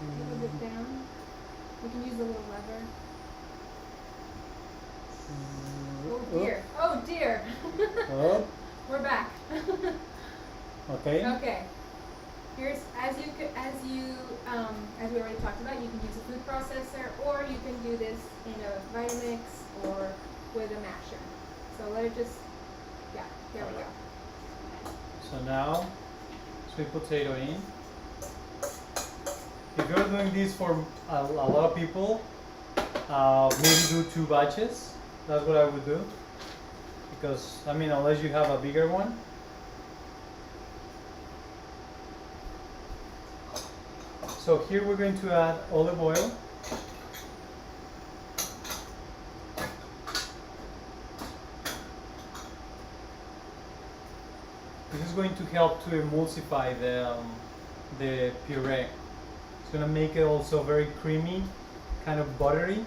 [SPEAKER 1] A little bit down. We can use a little lever. Oh dear. Oh dear.
[SPEAKER 2] Oh.
[SPEAKER 1] We're back.
[SPEAKER 2] Okay.
[SPEAKER 1] Okay. Here's as we already talked about, you can use a food processor or you can do this in a Vitamix or with a masher. So let it just there we go.
[SPEAKER 2] So now sweet potato in. If you're doing this for a lot of people, maybe do 2 batches. That's what I would do. Because, I mean, unless you have a bigger one. So here we're going to add olive oil. This is going to help to emulsify the puree. It's going to make it also very creamy, kind of buttery.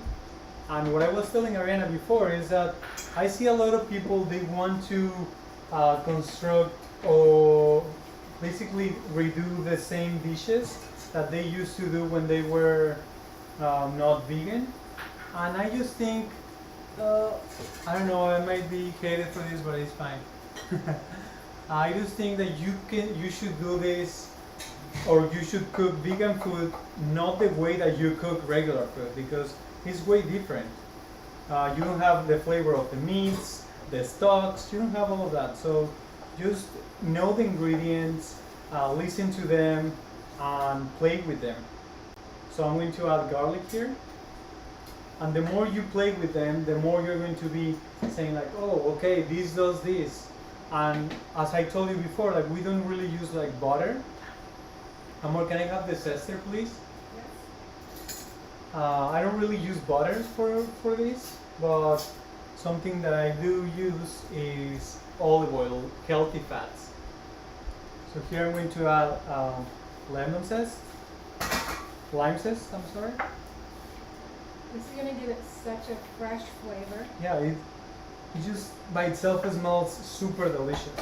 [SPEAKER 2] And what I was telling Ariana before is that I see a lot of people, they want to construct or basically redo the same dishes that they used to do when they were not vegan. And I just think, I don't know, I might be hated for this, but it's fine. I just think that you should do this, or you should cook vegan food not the way that you cook regular food, because it's way different. You don't have the flavor of the meats, the stocks, you don't have all of that. So just know the ingredients, listen to them, and play with them. So I'm going to add garlic here. And the more you play with them, the more you're going to be saying like, oh, okay, this does this. And as I told you before, like we don't really use like butter. Amor, can I have the zester, please?
[SPEAKER 1] Yes.
[SPEAKER 2] I don't really use butter for this, but something that I do use is olive oil, healthy fats. So here I'm going to add lime zest, I'm sorry.
[SPEAKER 1] This is going to give it such a fresh flavor.
[SPEAKER 2] Yeah, it just by itself smells super delicious.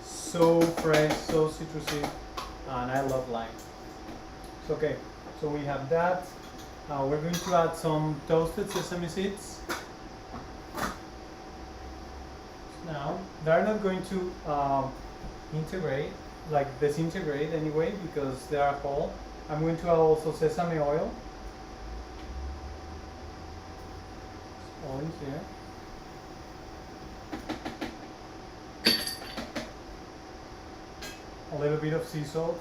[SPEAKER 2] So fresh, so citrusy, and I love lime. So, okay, so we have that. We're going to add some toasted sesame seeds. Now, they're not going to integrate, like disintegrate anyway, because they are whole. I'm going to add also sesame oil. It's all in here. A little bit of sea salt.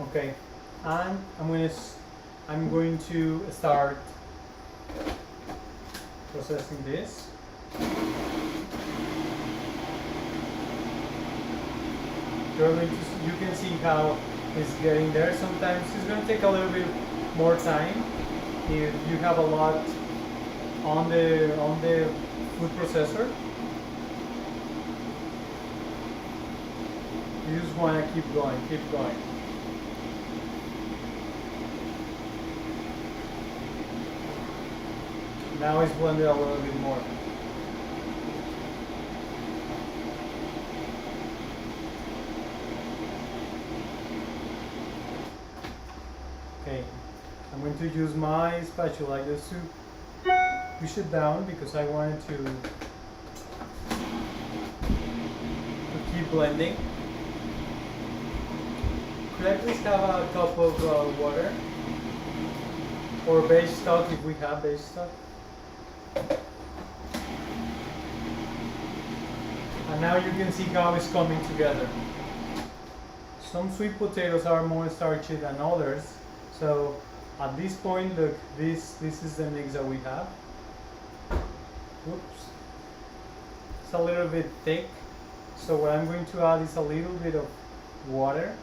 [SPEAKER 2] Okay, and I'm going to start processing this. You can see how it's getting there. Sometimes it's going to take a little bit more time if you have a lot on the food processor. You just want to keep going. Now it's blended a little bit more. Okay, I'm going to use my spatula just to push it down because I wanted to keep blending. Could I please have a cup of water? Or beige stock if we have beige stock. And now you can see how it's coming together. Some sweet potatoes are more starchy than others. So at this point, look, this is the mix that we have. Oops. It's a little bit thick. So what I'm going to add is a little bit of water,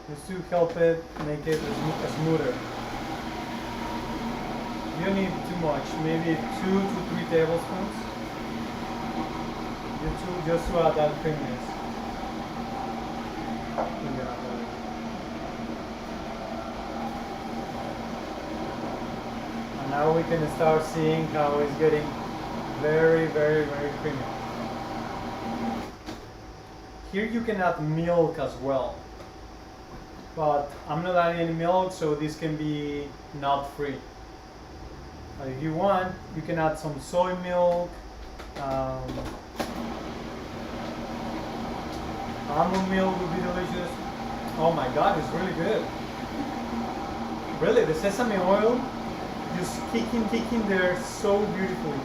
[SPEAKER 2] just to help it make it smoother. You don't need too much, maybe 2 to 3 tablespoons, just to add that creaminess. And now we can start seeing how it's getting very, very, very creamy. Here you can add milk as well, but I'm not adding any milk, so this can be nut free. But if you want, you can add some soy milk, almond milk would be delicious. Oh my god, it's really good. Really, the sesame oil just kicking there so beautifully.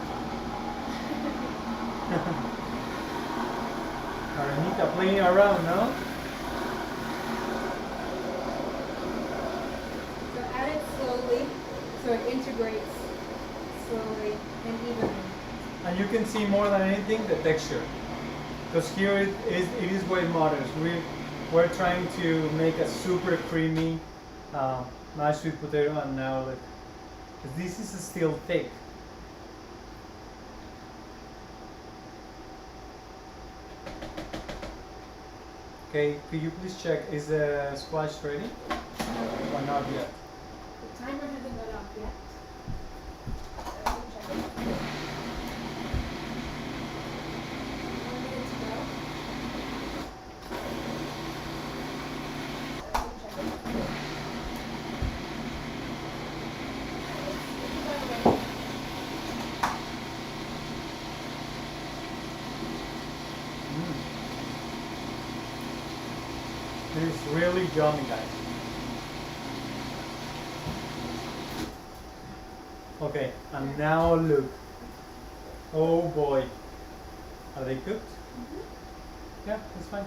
[SPEAKER 2] Arenita playing around, no?
[SPEAKER 1] So add it slowly so it integrates slowly and evenly.
[SPEAKER 2] And you can see more than anything the texture. Because here it is what matters. We're trying to make a super creamy mashed sweet potato, and now look, this is still thick. Okay, could you please check, is the squash ready or not yet?
[SPEAKER 1] The timer hasn't gone off yet. So we'll check it. 1 minute to go. So we'll check it. It's about ready.
[SPEAKER 2] This is really yummy, guys. Okay, and now look. Oh boy. Are they cooked? Mm-hmm. Yeah, that's fine.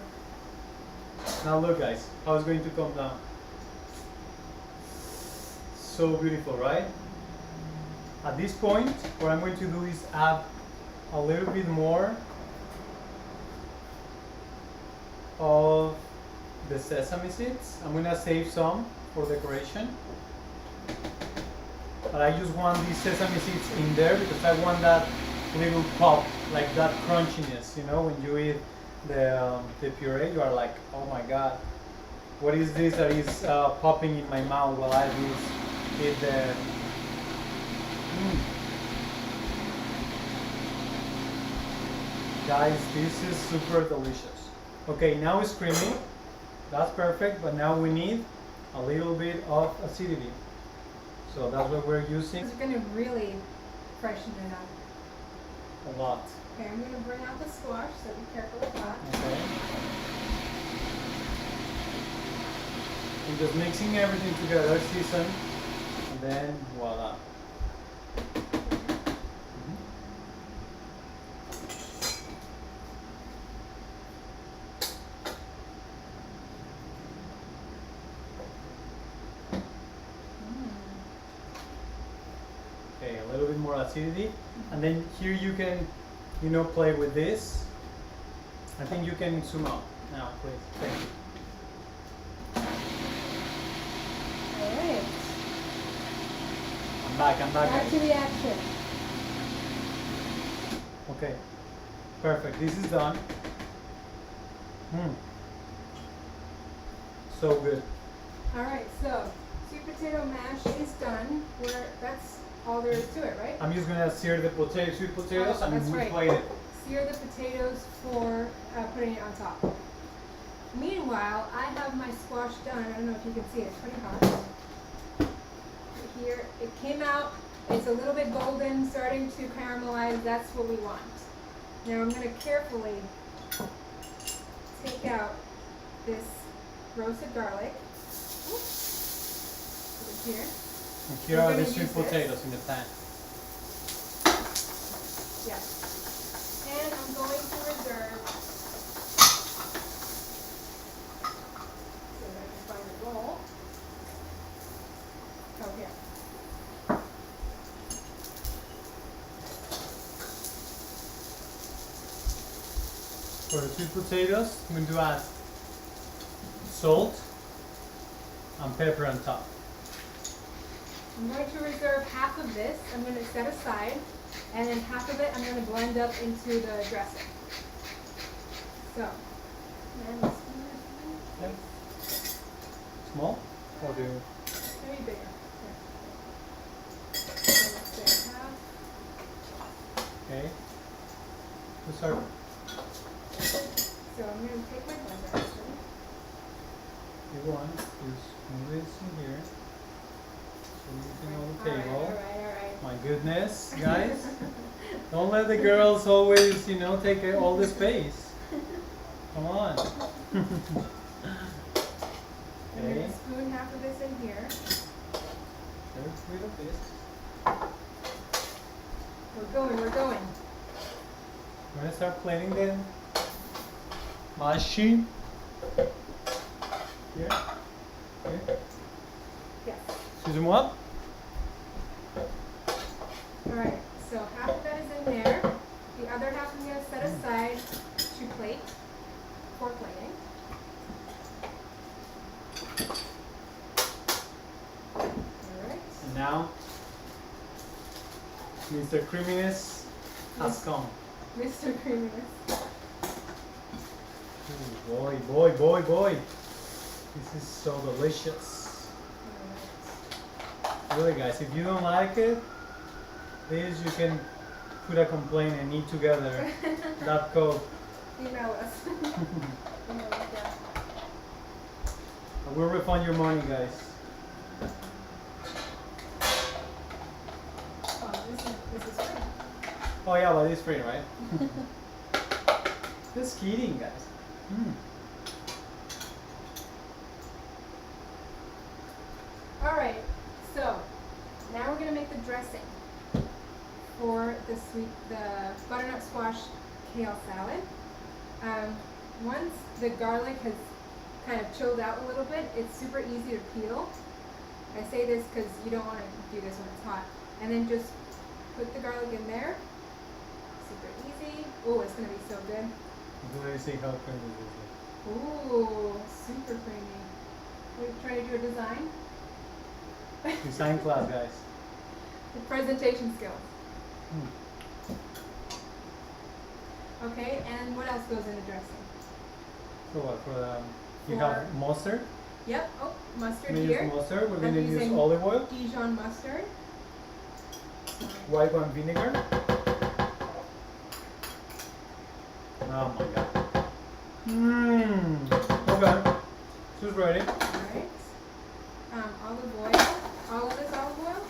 [SPEAKER 2] Now look, guys, how it's going to come down. So beautiful, right? At this point, what I'm going to do is add a little bit more of the sesame seeds. I'm gonna save some for decoration, but I just want these sesame seeds in there because I want that little pop, like that crunchiness. You know, when you eat the puree, you are like, oh my god, what is this that is popping in my mouth while I eat the. Guys, this is super delicious. Okay, now it's creamy. That's perfect, but now we need a little bit of acidity. So that's what we're using.
[SPEAKER 1] We're going to really freshen it up.
[SPEAKER 2] A lot.
[SPEAKER 1] Okay, I'm going to bring out the squash, so be careful with that.
[SPEAKER 2] Okay. And just mixing everything together, season, and then voila. Okay, a little bit more acidity, and then here you can, you know, play with this. I think you can zoom out now, please. Thank you.
[SPEAKER 1] Alright.
[SPEAKER 2] I'm back.
[SPEAKER 1] Back to the action.
[SPEAKER 2] Okay, perfect. This is done. So good.
[SPEAKER 1] Alright, so sweet potato mash is done. That's all there is to it, right?
[SPEAKER 2] I'm just gonna sear the sweet potatoes and
[SPEAKER 1] that's
[SPEAKER 2] we
[SPEAKER 1] right.
[SPEAKER 2] plate it.
[SPEAKER 1] Sear the potatoes for putting it on top. Meanwhile, I have my squash done. I don't know if you can see it. It's pretty hot. Here, it came out. It's a little bit golden, starting to caramelize. That's what we want. Now I'm going to carefully take out this roasted garlic. Put it here.
[SPEAKER 2] And here are the sweet potatoes in the pan.
[SPEAKER 1] Yes. And I'm going to reserve, so that I can find a bowl. Oh, here.
[SPEAKER 2] for the sweet potatoes, I'm going to add salt and pepper on top.
[SPEAKER 1] I'm going to reserve half of this. I'm going to set aside, and then half of it I'm going to blend up into the dressing. So, and this one.
[SPEAKER 2] Okay. Small? Or do you?
[SPEAKER 1] Maybe bigger. So let's say half.
[SPEAKER 2] Okay. Let's start.
[SPEAKER 1] So I'm going to take my blender actually.
[SPEAKER 2] You want to move this in here. So using all the table.
[SPEAKER 1] Alright.
[SPEAKER 2] My goodness, guys. Don't let the girls always, take all the space. Come on.
[SPEAKER 1] I'm going
[SPEAKER 2] Okay.
[SPEAKER 1] to spoon half of this in here.
[SPEAKER 2] There's a bit of this.
[SPEAKER 1] We're going.
[SPEAKER 2] We're going to start plating the machine. Here. Here.
[SPEAKER 1] Yes.
[SPEAKER 2] Excusez-moi.
[SPEAKER 1] Alright, so half of that is in there. The other half I'm going to set aside to plate for plating. Alright.
[SPEAKER 2] And now, Mr. Creaminess has come.
[SPEAKER 1] Mr. Creaminess.
[SPEAKER 2] Ooh, boy. This is so delicious.
[SPEAKER 1] Alright.
[SPEAKER 2] Really, guys, if you don't like it, please, you can put a complaint and eat together that Coke.
[SPEAKER 1] Email us. Email us, yeah.
[SPEAKER 2] We'll refund your money, guys.
[SPEAKER 1] Oh, this is free.
[SPEAKER 2] Oh yeah, but it's free, right? Just kidding, guys.
[SPEAKER 1] Alright, so now we're going to make the dressing for the butternut squash kale salad. Once the garlic has kind of chilled out a little bit, it's super easy to peel. I say this because you don't want to do this when it's hot. And then just put the garlic in there. Super easy. Oh, it's going to be so good.
[SPEAKER 2] Do they see how creamy this is?
[SPEAKER 1] Ooh, super creamy. We're trying to do a design.
[SPEAKER 2] Design class, guys.
[SPEAKER 1] The presentation skills. Okay, and what else goes in the dressing?
[SPEAKER 2] So what, you
[SPEAKER 1] For-
[SPEAKER 2] have mustard?
[SPEAKER 1] Yep, oh, mustard
[SPEAKER 2] We
[SPEAKER 1] here.
[SPEAKER 2] use mustard. We're
[SPEAKER 1] I'm
[SPEAKER 2] going to use
[SPEAKER 1] using
[SPEAKER 2] olive oil,
[SPEAKER 1] Dijon mustard.
[SPEAKER 2] white wine vinegar. Oh my god. Okay. This is ready.
[SPEAKER 1] Alright. Olive oil. All of this olive oil?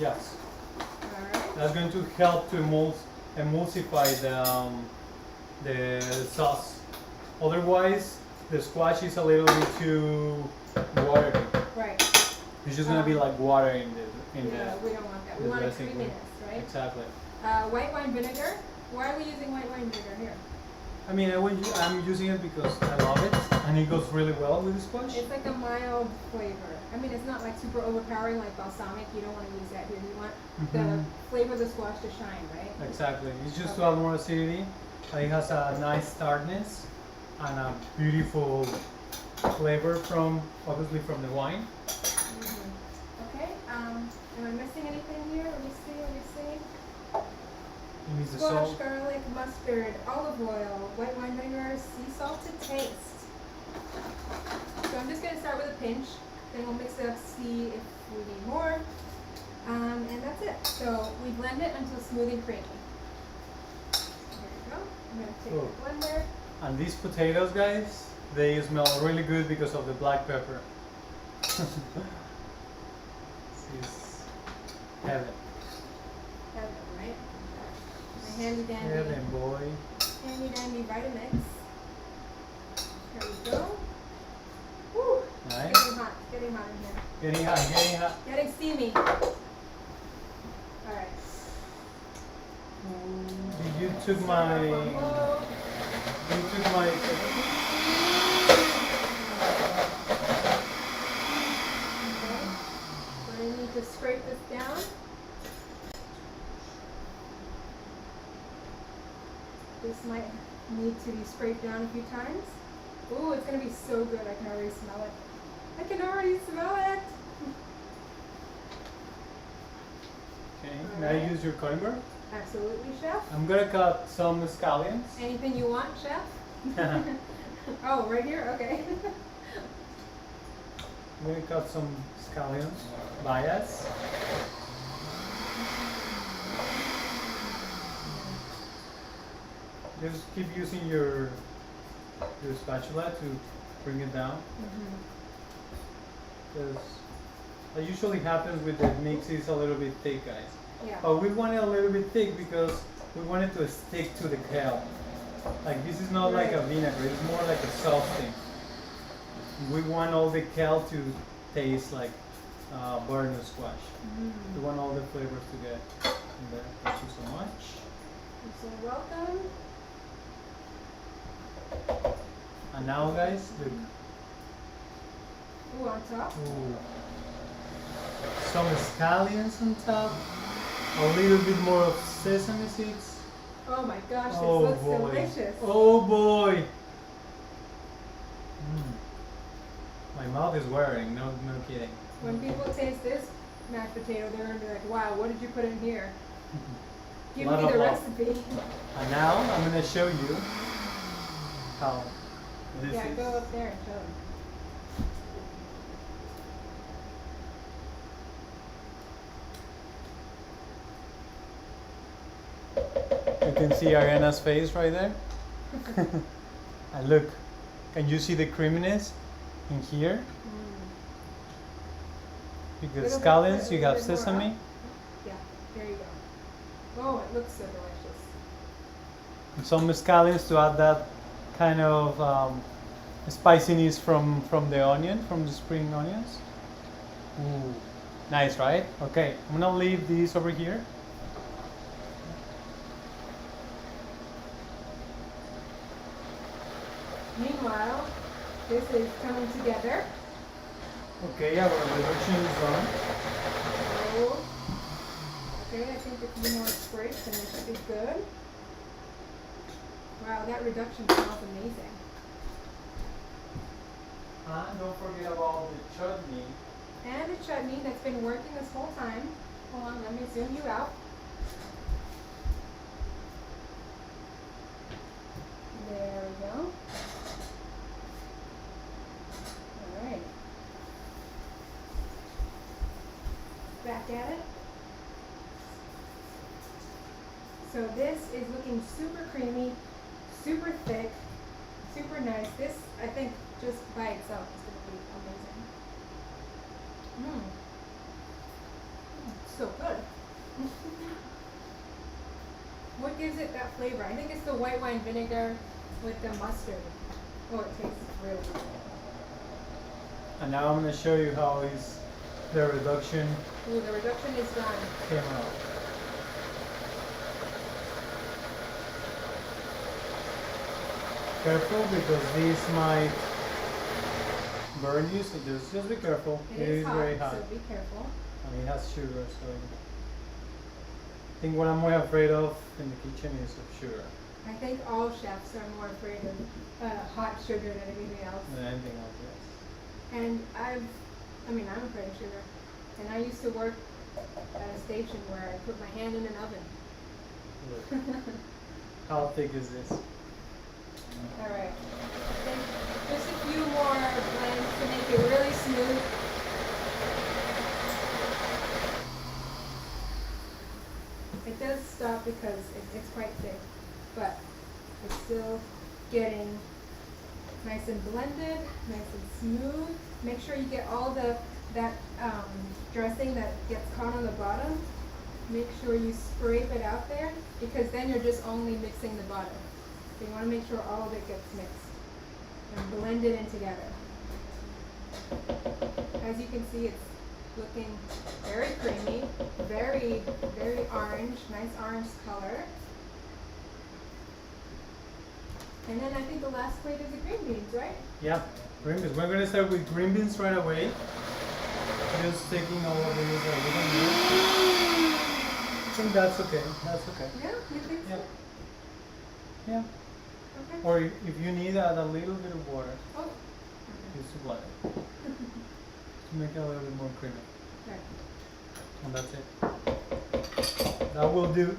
[SPEAKER 2] Yes.
[SPEAKER 1] Alright.
[SPEAKER 2] That's going to help to emulsify the sauce. Otherwise, the squash is a little bit too watery.
[SPEAKER 1] Right.
[SPEAKER 2] It's just gonna be like water in
[SPEAKER 1] Yeah, we don't want that. We
[SPEAKER 2] the
[SPEAKER 1] want a
[SPEAKER 2] dressing.
[SPEAKER 1] creaminess, right?
[SPEAKER 2] Exactly.
[SPEAKER 1] White wine vinegar. Why are we using white wine vinegar here?
[SPEAKER 2] I mean, I'm using it because I love it, and it goes really well with the squash.
[SPEAKER 1] It's like a mild flavor. I mean, it's not like super overpowering like balsamic. You don't want to use that here. You want the flavor of the squash to shine, right?
[SPEAKER 2] Exactly. It's just to add more acidity. It has a nice tartness and a beautiful flavor obviously from the wine.
[SPEAKER 1] Okay. Am I missing anything here? Let me see.
[SPEAKER 2] It needs the
[SPEAKER 1] Squash,
[SPEAKER 2] salt.
[SPEAKER 1] garlic, mustard, olive oil, white wine vinegar, sea salt to taste. So I'm just going to start with a pinch, then we'll mix it up, see if we need more, and that's it. So we blend it until smooth and creamy. There we go. I'm going to take
[SPEAKER 2] Cool.
[SPEAKER 1] the blender.
[SPEAKER 2] And these potatoes, guys, they smell really good because of the black pepper. This is heaven.
[SPEAKER 1] Heaven, right? My handy dandy.
[SPEAKER 2] Heaven, boy.
[SPEAKER 1] Handy dandy Vitamix. There we go. Woo!
[SPEAKER 2] Nice.
[SPEAKER 1] Getting hot in here.
[SPEAKER 2] Getting hot.
[SPEAKER 1] Getting steamy. Alright.
[SPEAKER 2] You took my.
[SPEAKER 1] Whoa.
[SPEAKER 2] You took my.
[SPEAKER 1] Okay. So I need to scrape this down. This might need to be sprayed down a few times. Ooh, it's gonna be so good. I can already smell it. I can already smell it.
[SPEAKER 2] Okay, may I use your cutting board?
[SPEAKER 1] Absolutely, chef.
[SPEAKER 2] I'm gonna cut some scallions.
[SPEAKER 1] Anything you want, chef? Oh, right here? Okay.
[SPEAKER 2] I'm gonna cut some scallions, bias. Just keep using your spatula to bring it down. Because that usually happens with the mix is a little bit thick, guys.
[SPEAKER 1] Yeah.
[SPEAKER 2] But we want it a little bit thick because we want it to stick to the kale. Like this is not like a vinegar, it's more like a sauce thing. We want all the kale to taste like butternut squash. We want all the flavors to get in there. Thank you so much.
[SPEAKER 1] You're so welcome.
[SPEAKER 2] And now guys, look.
[SPEAKER 1] Ooh, on top.
[SPEAKER 2] Ooh. Some scallions on top. A little bit more of sesame seeds.
[SPEAKER 1] Oh my gosh, this
[SPEAKER 2] Oh
[SPEAKER 1] looks
[SPEAKER 2] boy.
[SPEAKER 1] delicious.
[SPEAKER 2] Oh boy. My mouth is watering, no kidding.
[SPEAKER 1] When people taste this mashed potato, they're gonna be like, wow, what did you put in here? Give
[SPEAKER 2] Lot
[SPEAKER 1] me
[SPEAKER 2] of
[SPEAKER 1] the
[SPEAKER 2] love.
[SPEAKER 1] recipe.
[SPEAKER 2] And now I'm gonna show you how this
[SPEAKER 1] Yeah,
[SPEAKER 2] is.
[SPEAKER 1] go up there and show them.
[SPEAKER 2] You can see Ariana's face right there. And look, can you see the creaminess in here? Because
[SPEAKER 1] Little bit-
[SPEAKER 2] scallions, you
[SPEAKER 1] little
[SPEAKER 2] have
[SPEAKER 1] bit more
[SPEAKER 2] sesame.
[SPEAKER 1] up. Yeah, there you go. Oh, it looks so delicious.
[SPEAKER 2] And some scallions to add that kind of spiciness from the onion, from the spring onions. Ooh, nice, right? Okay, I'm gonna leave these over here.
[SPEAKER 1] Meanwhile, this is coming together.
[SPEAKER 2] Okay, our reduction is done.
[SPEAKER 1] Oh. Okay, I think a few more scrapes and it should be good. Wow, that reduction smells amazing.
[SPEAKER 2] And don't forget about the chutney.
[SPEAKER 1] And the chutney that's been working this whole time. Hold on, let me zoom you out. There we go. Alright. Back at it. So this is looking super creamy, super thick, super nice. This, I think, just by itself is going to be amazing. So good. What gives it that flavor? I think it's the white wine vinegar with the mustard. Oh, it tastes really good.
[SPEAKER 2] And now I'm going to show you how is the reduction
[SPEAKER 1] Ooh, the reduction is done.
[SPEAKER 2] came out. Careful because these might burn you, so just be careful.
[SPEAKER 1] It is hot,
[SPEAKER 2] very hot.
[SPEAKER 1] so be careful.
[SPEAKER 2] And it has sugar, so I think what I'm more afraid of in the kitchen is of sugar
[SPEAKER 1] I think all chefs are more afraid of hot sugar than anything else.
[SPEAKER 2] than anything else. Yes.
[SPEAKER 1] And I'm afraid of sugar. And I used to work at a station where I put my hand in an oven.
[SPEAKER 2] Look, how thick is this?
[SPEAKER 1] Alright. Then just a few more blends to make it really smooth. It does stop because it's quite thick, but it's still getting nice and blended, nice and smooth. Make sure you get all that dressing that gets caught on the bottom. Make sure you scrape it out there because then you're just only mixing the butter. So you want to make sure all of it gets mixed and blended in together. As you can see, it's looking very creamy, very, very orange, nice orange color. And then I think the last plate is the green beans, right?
[SPEAKER 2] Yeah, green beans. We're gonna start with green beans right away. Just taking all of these that we don't need. I think that's okay. That's okay.
[SPEAKER 1] Yeah, you think so?
[SPEAKER 2] Yeah. Yeah.
[SPEAKER 1] Okay.
[SPEAKER 2] Or if you need, add a little bit of water.
[SPEAKER 1] Oh. Okay.
[SPEAKER 2] Just to blend it. To make it a little bit more creamy.
[SPEAKER 1] Right.
[SPEAKER 2] And that's it. That will do.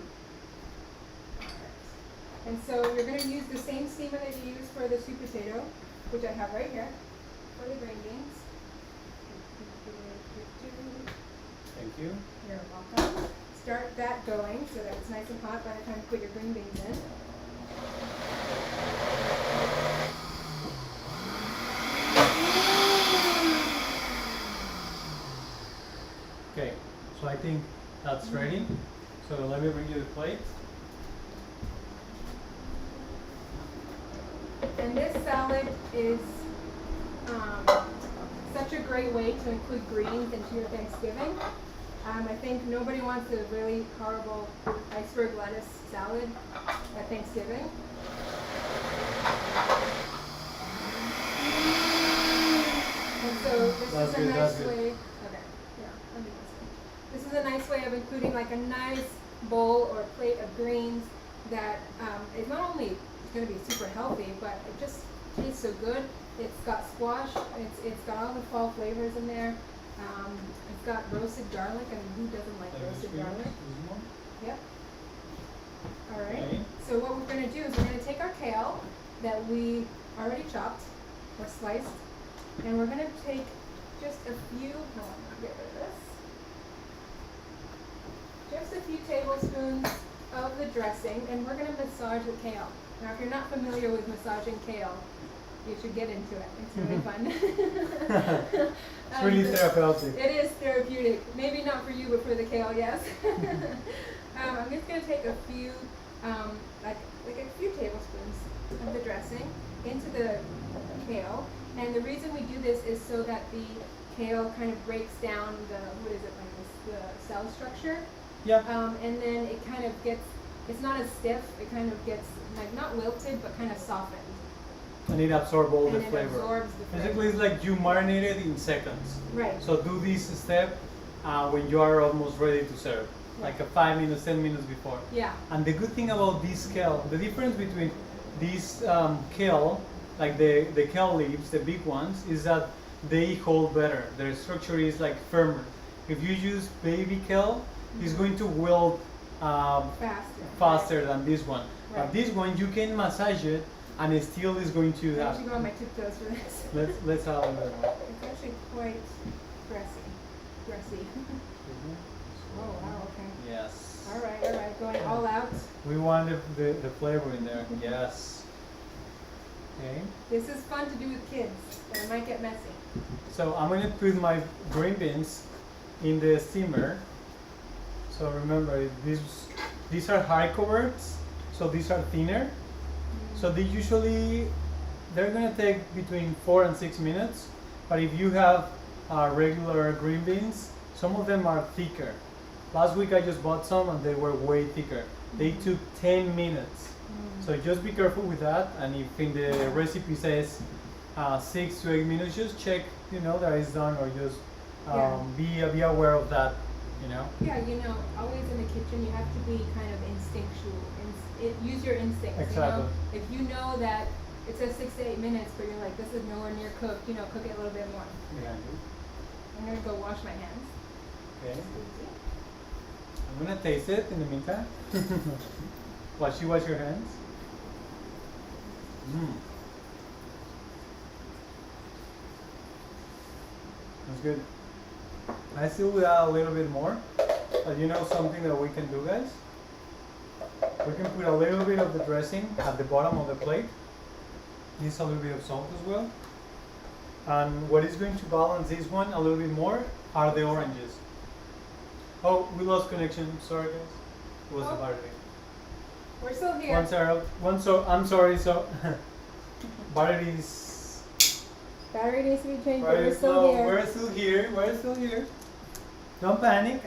[SPEAKER 1] And so you're going to use the same steamer that you use for the sweet potato, which I have right here, for the green beans.
[SPEAKER 2] Thank you.
[SPEAKER 1] You're welcome. Start that going so that it's nice and hot by the time you put your green beans in.
[SPEAKER 2] Okay, so I think that's ready. So let me bring you the plate.
[SPEAKER 1] And this salad is such a great way to include greens into your Thanksgiving. I think nobody wants a really horrible iceberg lettuce salad at Thanksgiving. And so this is a nice way. Okay, yeah, let me this is a nice way of including like a nice bowl or plate of greens that is not only going to be super healthy, but it just tastes so good. It's got squash. It's got all the fall flavors in there. It's got roasted garlic. I mean, who doesn't like roasted garlic? Yep. All right.
[SPEAKER 2] Okay.
[SPEAKER 1] So what we're going to do is we're going to take our kale that we already chopped or sliced, and we're going to take just a few. No, I'm going to get rid of this. Just a few tablespoons of the dressing, and we're going to massage the kale. Now, if you're not familiar with massaging kale, you should get into it. It's really fun.
[SPEAKER 2] It's really therapeutic.
[SPEAKER 1] It is therapeutic. Maybe not for you, but for the kale, yes. I'm just going to take a few, like a few tablespoons of the dressing into the kale. And the reason we do this is so that the kale kind of breaks down the, what is it, like this, the cell structure.
[SPEAKER 2] Yeah.
[SPEAKER 1] And then it kind of gets, it's not as stiff, it kind of gets like not wilted, but kind of softened.
[SPEAKER 2] And it absorbs all the
[SPEAKER 1] And it
[SPEAKER 2] flavor.
[SPEAKER 1] absorbs the flavor.
[SPEAKER 2] Basically, it's like you marinate it in seconds.
[SPEAKER 1] Right.
[SPEAKER 2] So do this step when you are almost ready to serve, like a 5 minutes, 10 minutes before.
[SPEAKER 1] Yeah.
[SPEAKER 2] And the good thing about this kale, the difference between this kale, like the kale leaves, the big ones, is that they hold better. Their structure is like firmer. If you use baby kale, it's going to wilt faster than this one.
[SPEAKER 1] Right.
[SPEAKER 2] But this one, you can massage it, and it still is going to
[SPEAKER 1] I
[SPEAKER 2] have.
[SPEAKER 1] actually go on my tiptoes for this.
[SPEAKER 2] Let's have another one.
[SPEAKER 1] It's actually quite grassy. Oh wow, okay.
[SPEAKER 2] Yes.
[SPEAKER 1] All right, going all out.
[SPEAKER 2] We want the flavor in there. Yes. Okay.
[SPEAKER 1] This is fun to do with kids, but it might get messy.
[SPEAKER 2] So I'm going to put my green beans in the steamer. So remember, these are high coverts, so these are thinner. So they're going to take between 4 and 6 minutes. But if you have regular green beans, some of them are thicker. Last week I just bought some and they were way thicker. They took 10 minutes. So just be careful with that. And if in the recipe says 6 to 8 minutes, just check, that it's done, or just be aware of that,
[SPEAKER 1] Yeah, always in the kitchen you have to be kind of instinctual. Use your instincts.
[SPEAKER 2] Exactly.
[SPEAKER 1] If you know that it says 6 to 8 minutes, but you're like, this is nowhere near cooked, cook it a little bit more.
[SPEAKER 2] Yeah.
[SPEAKER 1] I'm gonna go wash my hands.
[SPEAKER 2] Okay. I'm gonna taste it in the meantime. While you wash your hands. That's good. I still will add a little bit more, but something that we can do, guys? We can put a little bit of the dressing at the bottom of the plate. Needs a little bit of salt as well. And what is going to balance this one a little bit more are the oranges. Oh, we lost connection. Sorry, guys. It was the battery.
[SPEAKER 1] We're still here.
[SPEAKER 2] I'm sorry. So batteries.
[SPEAKER 1] Battery needs to be changed, but we're still here.
[SPEAKER 2] We're still here. Don't panic.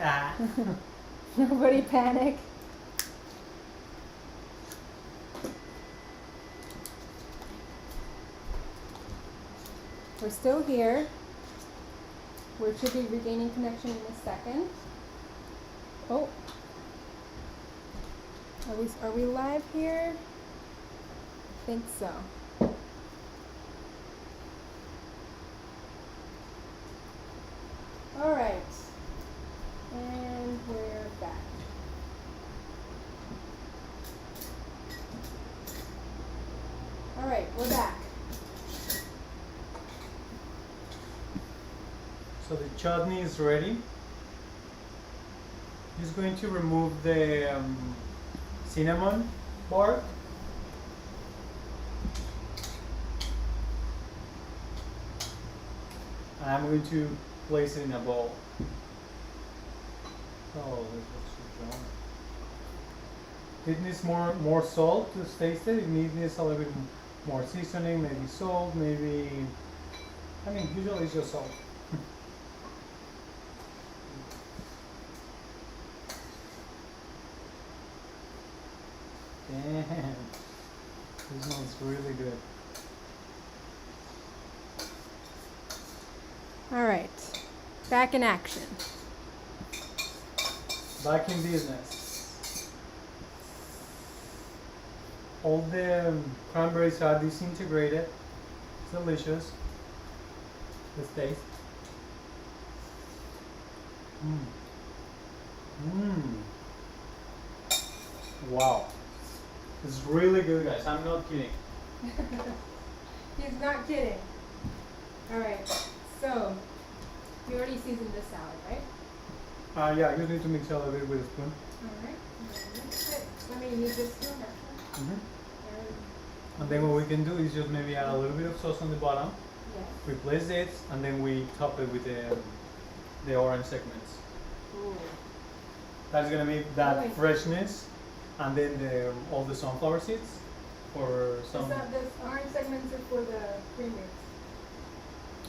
[SPEAKER 1] Nobody panic. We're still here. We should be regaining connection in a second. Oh. Are we live here? think so. All right, and we're back. All right, we're back.
[SPEAKER 2] So the chutney is ready. Just going to remove the cinnamon bark. And I'm going to place it in a bowl. Oh, this looks so strong. It needs more salt to taste it. It needs a little bit more seasoning, maybe salt, maybe. I mean, usually it's just salt. Damn, this smells really good.
[SPEAKER 1] All right, back in action.
[SPEAKER 2] Back in business. All the cranberries are disintegrated. It's delicious. Let's taste. Wow. It's really good, guys. I'm not kidding.
[SPEAKER 1] He's not kidding. All right, so we already seasoned this salad, right?
[SPEAKER 2] Yeah, you just need to mix it a little bit with a spoon.
[SPEAKER 1] All right, mix it. Let me use this spoon actually.
[SPEAKER 2] And then what we can do is just maybe add a little bit of sauce on the bottom,
[SPEAKER 1] Yes.
[SPEAKER 2] replace it, and then we top it with the orange segments.
[SPEAKER 1] Ooh.
[SPEAKER 2] That's gonna make that
[SPEAKER 1] Really?
[SPEAKER 2] freshness, and then all the sunflower seeds for some.
[SPEAKER 1] This orange segments are for the cream mix.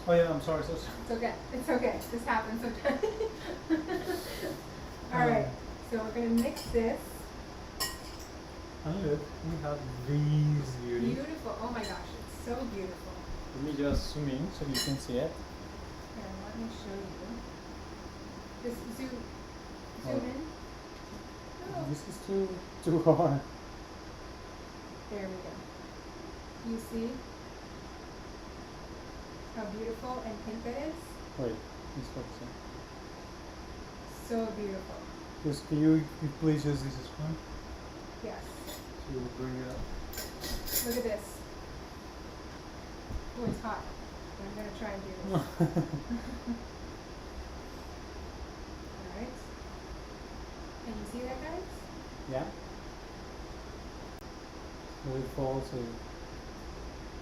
[SPEAKER 2] Oh yeah, I'm sorry, so sorry.
[SPEAKER 1] It's okay. It's okay. This happens sometimes. All right. So we're gonna mix this.
[SPEAKER 2] And look, we have these beauty.
[SPEAKER 1] Beautiful. Oh my gosh, it's so beautiful.
[SPEAKER 2] Let me just zoom in so you can see it.
[SPEAKER 1] Here, let me show you. Just zoom
[SPEAKER 2] Oh.
[SPEAKER 1] in. Oh.
[SPEAKER 2] This is too hard.
[SPEAKER 1] There we go. You see how beautiful and pink that is?
[SPEAKER 2] Wait, it's focusing.
[SPEAKER 1] So beautiful.
[SPEAKER 2] Just can you please use this spoon
[SPEAKER 1] Yes.
[SPEAKER 2] to bring it up?
[SPEAKER 1] Look at this. Oh, it's hot. I'm gonna try and do this. Alright. Can you see that, guys?
[SPEAKER 2] Yeah. Will it fall so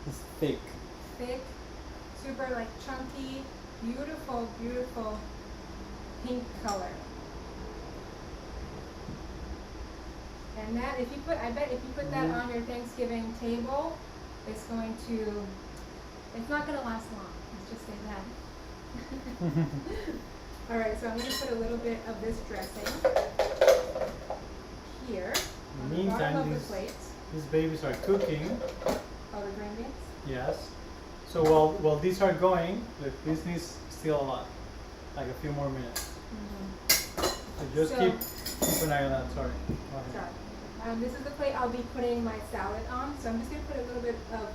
[SPEAKER 2] it's thick?
[SPEAKER 1] Thick, super like chunky, beautiful, beautiful pink color. And that, if you put, I bet if you put that on your Thanksgiving table, it's going to, it's not gonna last long. Let's just say that. All right, so I'm gonna put a little bit of this dressing here on the bottom of the plate.
[SPEAKER 2] These babies are cooking.
[SPEAKER 1] Oh, the green beans?
[SPEAKER 2] Yes. So while these are going, look, this needs still a lot, like a few more minutes. So just keep an eye on that. Sorry. Go ahead.
[SPEAKER 1] Sorry. This is the plate I'll be putting my salad on. So I'm just gonna put a little bit of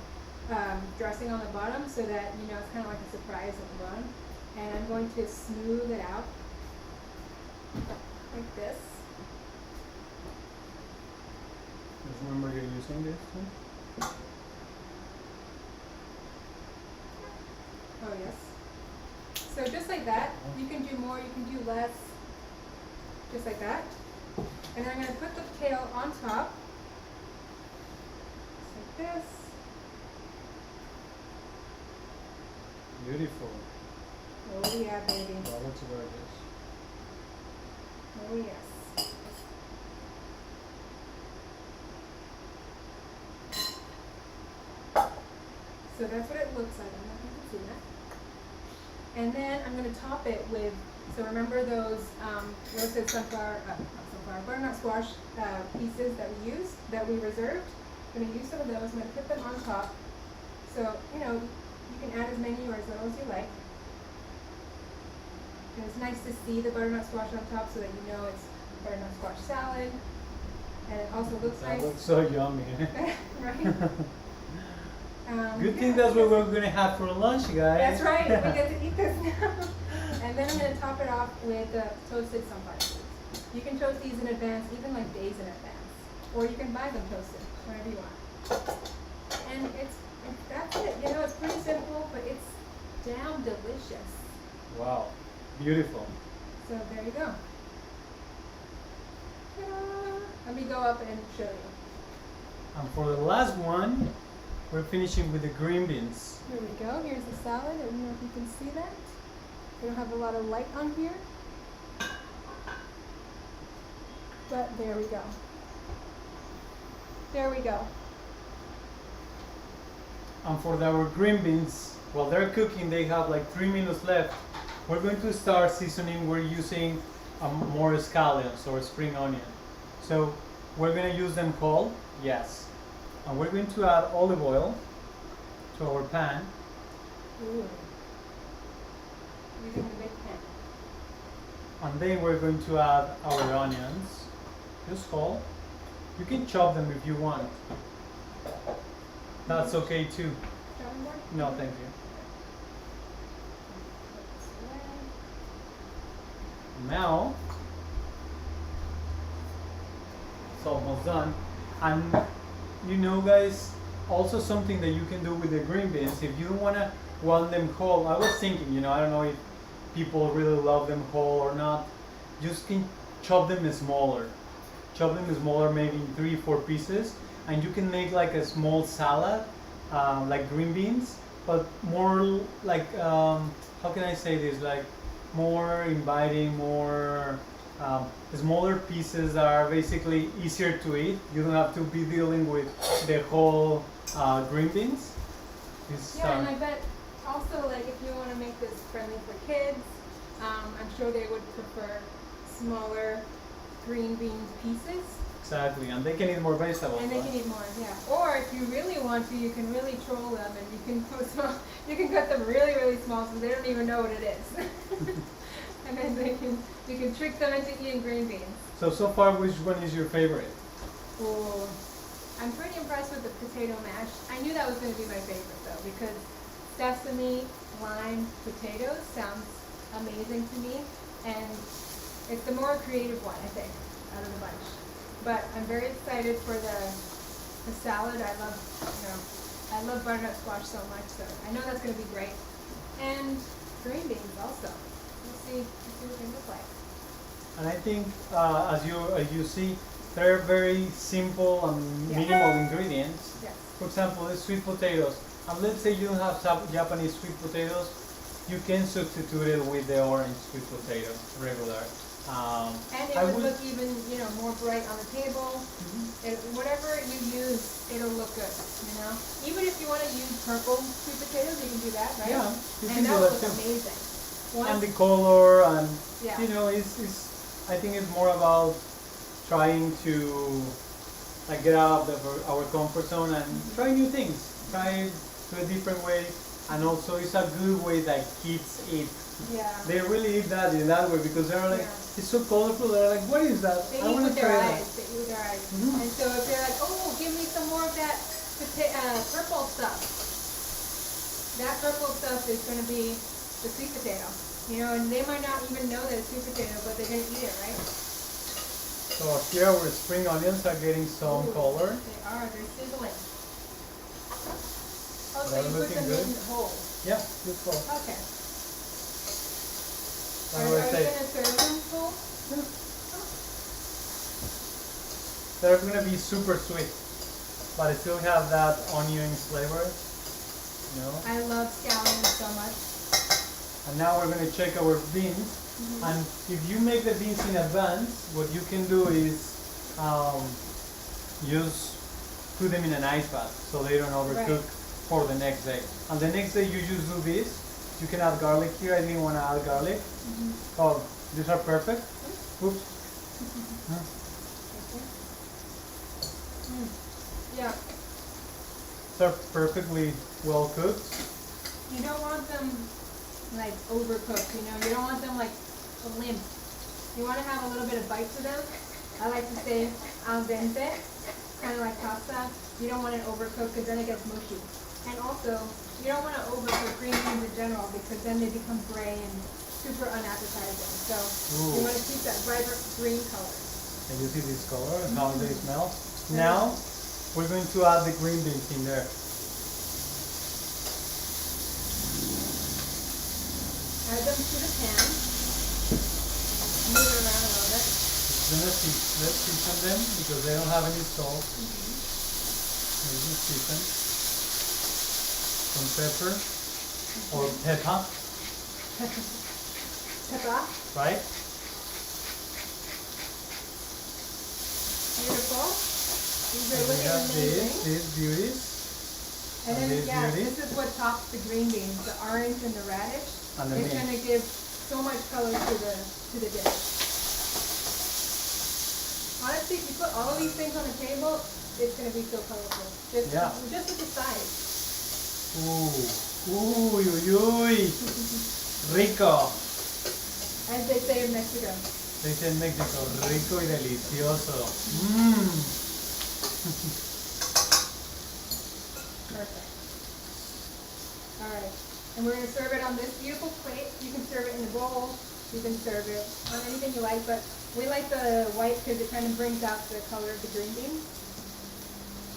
[SPEAKER 1] dressing on the bottom so that you know it's kind of like a surprise at the bottom. And I'm going to smooth it out like this.
[SPEAKER 2] Just remember you're using this too.
[SPEAKER 1] Oh yes. So just like that. You can do more, you can do less. Just like that. And I'm going to put the kale on top. Just like this.
[SPEAKER 2] Beautiful.
[SPEAKER 1] Oh yeah, baby.
[SPEAKER 2] That looks gorgeous.
[SPEAKER 1] Oh yes. So that's what it looks like. I don't know if you can see that. And then I'm going to top it with, so remember those roasted butternut squash pieces that we used, that we reserved? I'm going to use some of those. I'm going to put them on top. So, you know, you can add as many or as little as you like. And it's nice to see the butternut squash on top so that you know it's butternut squash salad. And it also looks
[SPEAKER 2] That
[SPEAKER 1] nice.
[SPEAKER 2] looks so yummy.
[SPEAKER 1] Right?
[SPEAKER 2] Good thing that's what we're gonna have for lunch, guys.
[SPEAKER 1] That's right. We get to eat this now. And then I'm gonna top it off with toasted sunflower seeds. You can toast these in advance, even like days in advance, or you can buy them toasted, whatever you want. And that's it. You know, it's pretty simple, but it's damn delicious.
[SPEAKER 2] Wow, beautiful.
[SPEAKER 1] So there you go. Ta-da. Let me go up and show you.
[SPEAKER 2] And for the last one, we're finishing with the green beans.
[SPEAKER 1] Here we go. Here's the salad. I don't know if you can see that. We don't have a lot of light on here. But there we go. There we go.
[SPEAKER 2] And for our green beans, while they're cooking, they have like 3 minutes left. We're going to start seasoning. We're using more scallions or spring onion. So we're going to use them cold, yes. And we're going to add olive oil to our pan.
[SPEAKER 1] Ooh. Using the big pan.
[SPEAKER 2] And then we're going to add our onions, just whole. You can chop them if you want. That's okay too.
[SPEAKER 1] Shall we more?
[SPEAKER 2] No, thank you. Now, it's almost done. And you know, guys, also something that you can do with the green beans, if you don't want them whole, I was thinking, you know, I don't know if people really love them whole or not, just can chop them smaller. Chop them smaller, maybe in 3-4 pieces, and you can make like a small salad, like green beans, but more like, how can I say this, like more inviting, more smaller pieces that are basically easier to eat. You don't have to be dealing with the whole green beans.
[SPEAKER 1] Yeah, and I bet also, like, if you want to make this friendly for kids, I'm sure they would prefer smaller green bean pieces.
[SPEAKER 2] Exactly, and they can eat more vegetables.
[SPEAKER 1] And they can eat more, yeah. Or if you really want to, you can really troll them, and you can put you can cut them really, really small so they don't even know what it is. And then you can trick them into eating green beans.
[SPEAKER 2] So far, which one is your favorite?
[SPEAKER 1] Oh, I'm pretty impressed with the potato mash. I knew that was going to be my favorite though, because sesame, lime, potatoes sounds amazing to me, and it's the more creative one, I think, out of the bunch. But I'm very excited for the salad. I love butternut squash so much, so I know that's going to be great. And green beans also. We'll see what they look like.
[SPEAKER 2] And I think, as you see, they're very simple and minimal ingredients.
[SPEAKER 1] Yes.
[SPEAKER 2] For example, the sweet potatoes. And let's say you don't have Japanese sweet potatoes, you can substitute it with the orange sweet potato, regular.
[SPEAKER 1] And it would look even, more bright on the table. Mm-hmm. Whatever you use, it'll look good, Even if you want to use purple sweet potatoes, you can do that, right?
[SPEAKER 2] Yeah, you can
[SPEAKER 1] and
[SPEAKER 2] do
[SPEAKER 1] that
[SPEAKER 2] that
[SPEAKER 1] would look
[SPEAKER 2] too.
[SPEAKER 1] amazing.
[SPEAKER 2] And the color, and
[SPEAKER 1] yeah.
[SPEAKER 2] I think it's more about trying to get out of our comfort zone and try new things, try to a different way, and also it's a good way that kids eat.
[SPEAKER 1] Yeah.
[SPEAKER 2] They really eat that in that way because they're like, it's so colorful. They're like, what is that?
[SPEAKER 1] They
[SPEAKER 2] I
[SPEAKER 1] eat
[SPEAKER 2] want
[SPEAKER 1] with
[SPEAKER 2] to try
[SPEAKER 1] their
[SPEAKER 2] that.
[SPEAKER 1] eyes. They eat with their eyes.
[SPEAKER 2] Mm-hmm.
[SPEAKER 1] And so if they're like, oh, give me some more of that purple stuff. That purple stuff is going to be the sweet potato. And they might not even know that it's sweet potato, but they're going to eat it, right?
[SPEAKER 2] So here our spring onions are getting some color.
[SPEAKER 1] They are. They're sizzling. Oh, so
[SPEAKER 2] They're
[SPEAKER 1] you put
[SPEAKER 2] looking
[SPEAKER 1] them
[SPEAKER 2] good.
[SPEAKER 1] in whole.
[SPEAKER 2] Yeah, just whole.
[SPEAKER 1] Okay.
[SPEAKER 2] That's
[SPEAKER 1] Are
[SPEAKER 2] what I
[SPEAKER 1] you
[SPEAKER 2] say.
[SPEAKER 1] going to serve them whole?
[SPEAKER 2] They're going to be super sweet, but it still have that onion flavor.
[SPEAKER 1] I love scallions so much.
[SPEAKER 2] And now we're going to check our beans. Mm-hmm. And if you make the beans in advance, what you can do is just put them in an ice bath so they don't overcook for the next day. And the next day you just do this. You can add garlic here. I didn't want to add garlic. Mm-hmm. Oh, these are perfect. Oops.
[SPEAKER 1] Yeah.
[SPEAKER 2] They're perfectly well cooked.
[SPEAKER 1] You don't want them like overcooked, You don't want them like limp. You want to have a little bit of bite to them. I like to say al dente, kind of like pasta. You don't want it overcooked because then it gets mushy. And also, you don't want to overcook green beans in general because then they become gray and super unappetizing. So you want to keep that vibrant green color.
[SPEAKER 2] And you see this color and how they smell. Now we're going to add the green beans in there.
[SPEAKER 1] Add them to the pan. Move it around a little bit.
[SPEAKER 2] Let's season them because they don't have any salt. Maybe season. Some pepper or pepper,
[SPEAKER 1] Pepper.
[SPEAKER 2] right?
[SPEAKER 1] Beautiful. These are
[SPEAKER 2] And we
[SPEAKER 1] looking
[SPEAKER 2] have
[SPEAKER 1] amazing.
[SPEAKER 2] these beauties.
[SPEAKER 1] And then,
[SPEAKER 2] these
[SPEAKER 1] yeah,
[SPEAKER 2] beauties.
[SPEAKER 1] this is what tops the green beans, the orange and the radish.
[SPEAKER 2] And the
[SPEAKER 1] It's
[SPEAKER 2] mint.
[SPEAKER 1] going to give so much color to the dish. Honestly, if you put all of these things on the table, it's going to be so colorful. Just with the size.
[SPEAKER 2] Uy, uy, uy. Rico.
[SPEAKER 1] As they say in Mexico.
[SPEAKER 2] They say en México, rico y delicioso. Mmm.
[SPEAKER 1] Perfect. All right. And we're going to serve it on this beautiful plate. You can serve it in a bowl. You can serve it on anything you like, but we like the white because it kind of brings out the color of the green beans.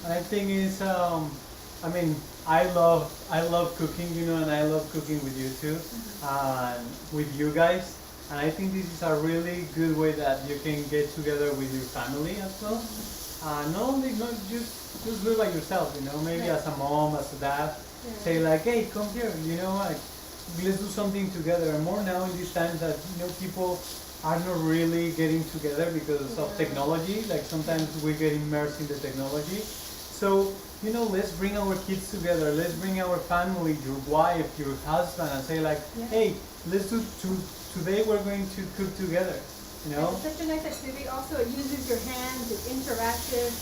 [SPEAKER 2] I think it's I mean I love cooking, you know, and I love cooking with you too, and with you guys. And I think this is a really good way that you can get together with your family as well. Not just do it by yourself, you know, maybe as a mom, as a dad, say like, hey, come here, you know, like let's do something together. And more now in these times that, you know, people are not really getting together because of technology. Like sometimes we get immersed in the technology. So, you know, let's bring our kids together. Let's bring our family, your wife, your husband, and say like, hey, let's do today we're going to cook together. You know?
[SPEAKER 1] It's such a nice activity. Also, it uses your hands. It's interactive.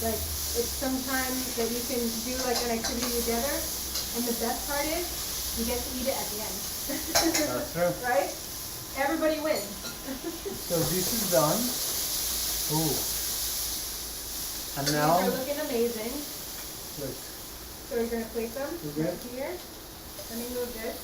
[SPEAKER 1] Like it's sometimes that you can do like an activity together. And the best part is, you get to eat it at the end.
[SPEAKER 2] That's true.
[SPEAKER 1] Right? Everybody wins.
[SPEAKER 2] So this is done. Ooh. And now,
[SPEAKER 1] these are looking amazing.
[SPEAKER 2] look.
[SPEAKER 1] So we're gonna plate them right here. Let me move this.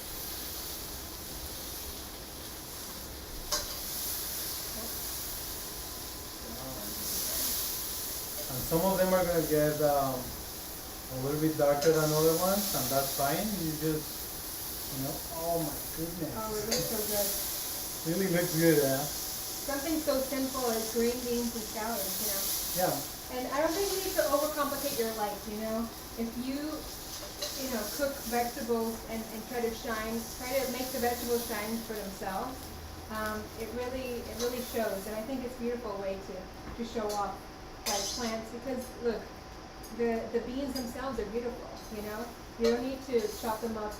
[SPEAKER 2] And some of them are gonna get a little bit darker than other ones, and that's fine. You just, you know, oh my goodness.
[SPEAKER 1] Oh, it looks so good.
[SPEAKER 2] Really looks good, huh?
[SPEAKER 1] Something so simple as green beans and scallions, you know.
[SPEAKER 2] Yeah.
[SPEAKER 1] And I don't think you need to overcomplicate your life, you know. If you cook vegetables and try to make the vegetables shine for themselves, it really shows. And I think it's a beautiful way to show off like plants because look, the beans themselves are beautiful, you know. You don't need to chop them up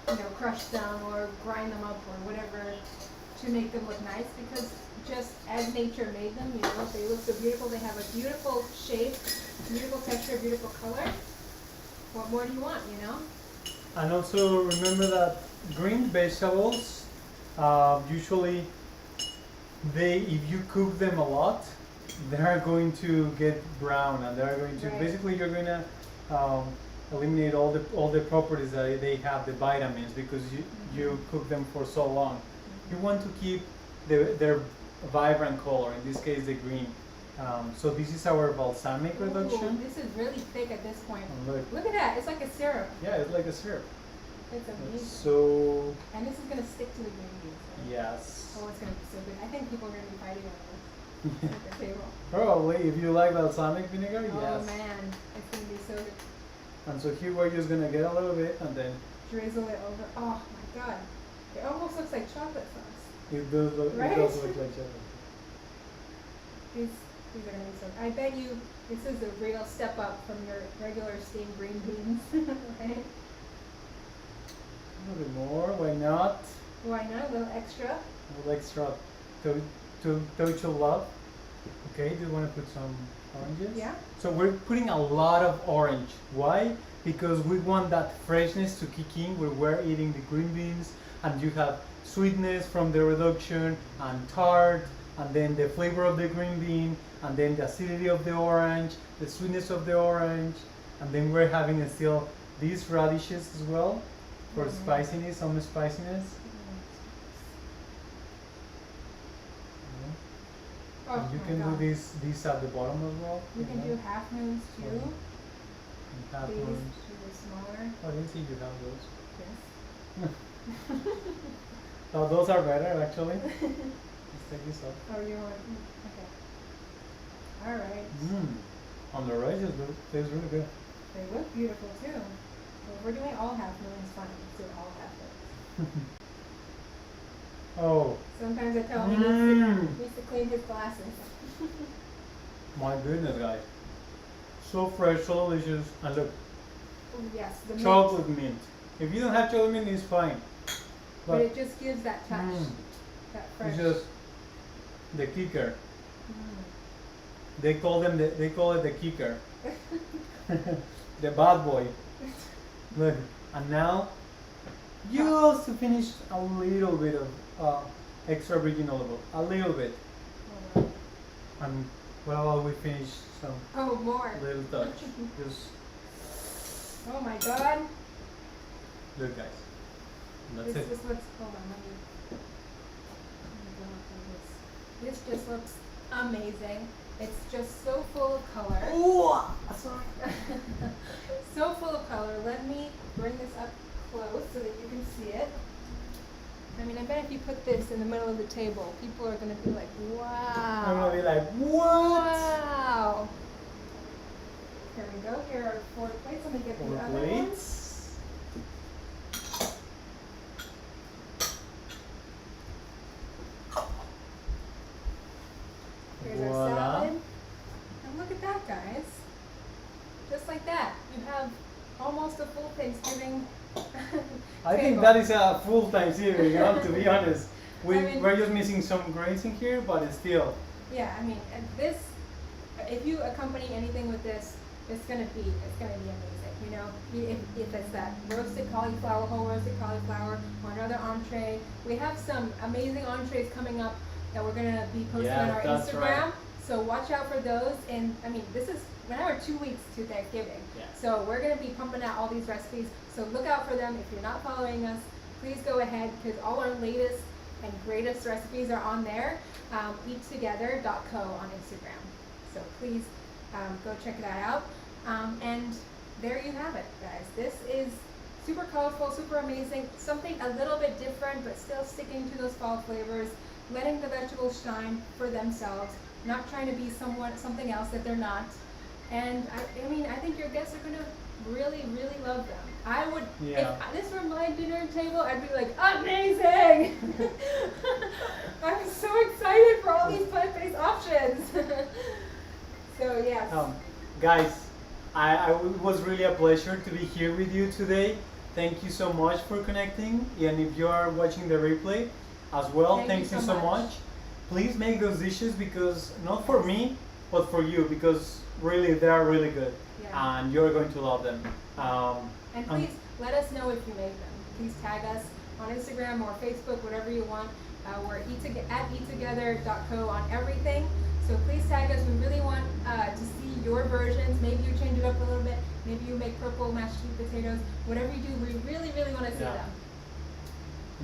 [SPEAKER 1] and crush them or grind them up or whatever to make them look nice because just as nature made them, you know, they look so beautiful. They have a beautiful shape, beautiful texture, beautiful color. What more do you want, you know?
[SPEAKER 2] And also remember that green vegetables, usually if you cook them a lot, they are going to get brown and they are going to, basically you're going to eliminate all the properties that they have, the vitamins, because you cook them for so long. You want to keep their vibrant color, in this case the green. So this is our balsamic reduction.
[SPEAKER 1] This is really thick at this point.
[SPEAKER 2] Look
[SPEAKER 1] at that, it's like a syrup.
[SPEAKER 2] Yeah, it's like a syrup.
[SPEAKER 1] It's amazing.
[SPEAKER 2] So.
[SPEAKER 1] And this is going to stick to the green beans. Right?
[SPEAKER 2] Yes.
[SPEAKER 1] Oh, it's going to be so good. I think people are going to be fighting over this at the table.
[SPEAKER 2] Probably, if you like balsamic vinegar, yes.
[SPEAKER 1] Oh man, it's going to be so good.
[SPEAKER 2] And so here we're just going to get a little bit and then
[SPEAKER 1] drizzle it over. Oh my god. It almost looks like chocolate sauce.
[SPEAKER 2] It does look,
[SPEAKER 1] right?
[SPEAKER 2] It does look like chocolate.
[SPEAKER 1] These are going to be so good. I bet you this is a real step up from your regular steamed green beans. Right?
[SPEAKER 2] A little bit more, why not?
[SPEAKER 1] Why not? A little extra.
[SPEAKER 2] A little extra touch of love. Okay, do you want to put some oranges?
[SPEAKER 1] Yeah.
[SPEAKER 2] So we're putting a lot of orange. Why? Because we want that freshness to kick in where we're eating the green beans and you have sweetness from the reduction and tart and then the flavor of the green bean and then the acidity of the orange, the sweetness of the orange, And then we're having still these radishes as well for spiciness, some spiciness.
[SPEAKER 1] Oh,
[SPEAKER 2] And you can do these at the bottom as well.
[SPEAKER 1] You can do half moons too.
[SPEAKER 2] And half
[SPEAKER 1] These
[SPEAKER 2] moons.
[SPEAKER 1] are smaller.
[SPEAKER 2] Oh, I didn't see you have those.
[SPEAKER 1] Yes.
[SPEAKER 2] Oh, those are better actually. Let's take this off.
[SPEAKER 1] Oh, you want? Okay. All right.
[SPEAKER 2] On the radishes, tastes really good.
[SPEAKER 1] They look beautiful too. So if we're doing all half moons, fine. Let's do all half moons.
[SPEAKER 2] Oh.
[SPEAKER 1] Sometimes I tell him he needs to clean his glasses.
[SPEAKER 2] My goodness, guys. So fresh, so delicious. And look,
[SPEAKER 1] Oh, yes, the mint.
[SPEAKER 2] chocolate mint. If you don't have chocolate mint, it's fine.
[SPEAKER 1] But it just gives that touch. That fresh.
[SPEAKER 2] It's just the kicker.
[SPEAKER 1] Mm.
[SPEAKER 2] They call it the kicker. The bad boy. Look, and now you also finished a little bit of extra virgin olive oil. A little bit.
[SPEAKER 1] Oh, wow.
[SPEAKER 2] And what about we finish some
[SPEAKER 1] Oh, more.
[SPEAKER 2] little touch? Just
[SPEAKER 1] Oh my God.
[SPEAKER 2] look, guys. And that's
[SPEAKER 1] This
[SPEAKER 2] it.
[SPEAKER 1] just looks. Hold on, let me go up like this. This just looks amazing. It's just so full of color.
[SPEAKER 2] Ooh,
[SPEAKER 1] So full of color. Let me bring this up close so that you can see it. I mean, I bet if you put this in the middle of the table, people are going to be like, wow.
[SPEAKER 2] I'm gonna be like, what?
[SPEAKER 1] Wow. Here we go. Here are 4 plates. Let me get the
[SPEAKER 2] 4
[SPEAKER 1] other ones.
[SPEAKER 2] plates.
[SPEAKER 1] Here's our
[SPEAKER 2] Voila.
[SPEAKER 1] salad. And look at that, guys. Just like that. You have almost a full Thanksgiving
[SPEAKER 2] I think
[SPEAKER 1] table.
[SPEAKER 2] that is a full Thanksgiving, to be honest.
[SPEAKER 1] I mean-
[SPEAKER 2] We're just missing some grains in here, but it's still.
[SPEAKER 1] Yeah, I mean, and this, if you accompany anything with this, it's gonna be amazing. You know, if it's that roasted cauliflower, whole roasted cauliflower, or another entree. We have some amazing entrees coming up that we're gonna be posting on our
[SPEAKER 2] that's
[SPEAKER 1] Instagram.
[SPEAKER 2] right.
[SPEAKER 1] So watch out for those. And I mean, this is we're 2 weeks to Thanksgiving.
[SPEAKER 2] Yeah.
[SPEAKER 1] So we're gonna be pumping out all these recipes. So look out for them. If you're not following us, please go ahead because all our latest and greatest recipes are on there. Eattogether.co on Instagram. So please go check that out. And there you have it, guys. This is super colorful, super amazing. Something a little bit different, but still sticking to those fall flavors. Letting the vegetables shine for themselves. Not trying to be something else that they're not. And I mean, I think your guests are gonna really, really love them. I would,
[SPEAKER 2] Yeah.
[SPEAKER 1] if this were my dinner table, I'd be like, amazing! I'm so excited for all these plant-based options. So yes.
[SPEAKER 2] Guys, it was really a pleasure to be here with you today. Thank you so much for connecting. And if you are watching the replay as well, thank you so much. Please make those dishes because, not for me, but for you, because really they are really good.
[SPEAKER 1] Yeah.
[SPEAKER 2] And you're going to love them.
[SPEAKER 1] And please let us know if you make them. Please tag us on Instagram or Facebook, whatever you want. We're at eattogether.co on everything. So please tag us. We really want to see your versions. Maybe you change it up a little bit. Maybe you make purple mashed sweet potatoes. Whatever you do, we really, really want to see them.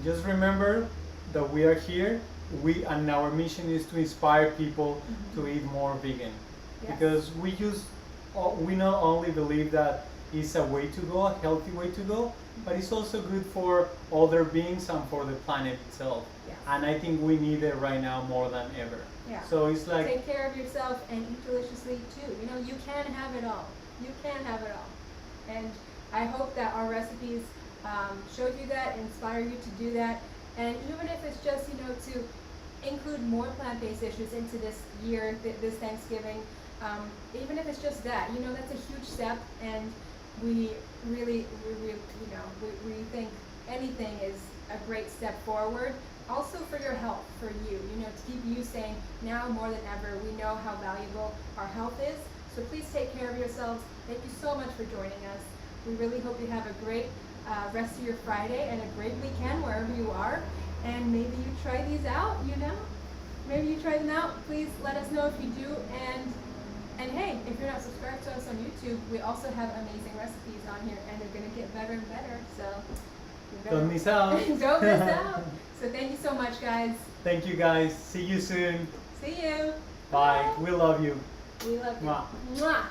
[SPEAKER 2] Just remember that we are here. And our mission is to inspire people to eat more vegan.
[SPEAKER 1] Yes.
[SPEAKER 2] Because we not only believe that it's a way to go, a healthy way to go, but it's also good for other beings and for the planet itself.
[SPEAKER 1] Yes.
[SPEAKER 2] And I think we need it right now more than ever.
[SPEAKER 1] Yeah.
[SPEAKER 2] So it's like,
[SPEAKER 1] take care of yourself and eat deliciously too. You know, you can have it all. You can have it all. And I hope that our recipes showed you that, inspire you to do that. And even if it's just, you know, to include more plant-based dishes into this year, this Thanksgiving, even if it's just that, you know, that's a huge step. And we really, you know, we think anything is a great step forward. Also for your health, for you know, to keep you sane now more than ever. We know how valuable our health is. So please take care of yourselves. Thank you so much for joining us. We really hope you have a great rest of your Friday and a great weekend wherever you are. And maybe you try these out, you know? Maybe you try them out. Please let us know if you do. And And hey, if you're not subscribed to us on YouTube, we also have amazing recipes on here, and they're gonna get better and better. So you
[SPEAKER 2] Don't miss out.
[SPEAKER 1] don't miss out. So thank you so much, guys.
[SPEAKER 2] Thank you guys. See you soon.
[SPEAKER 1] See you.
[SPEAKER 2] Bye. We love you.
[SPEAKER 1] We love you.
[SPEAKER 2] Mwah.
[SPEAKER 1] Mwah.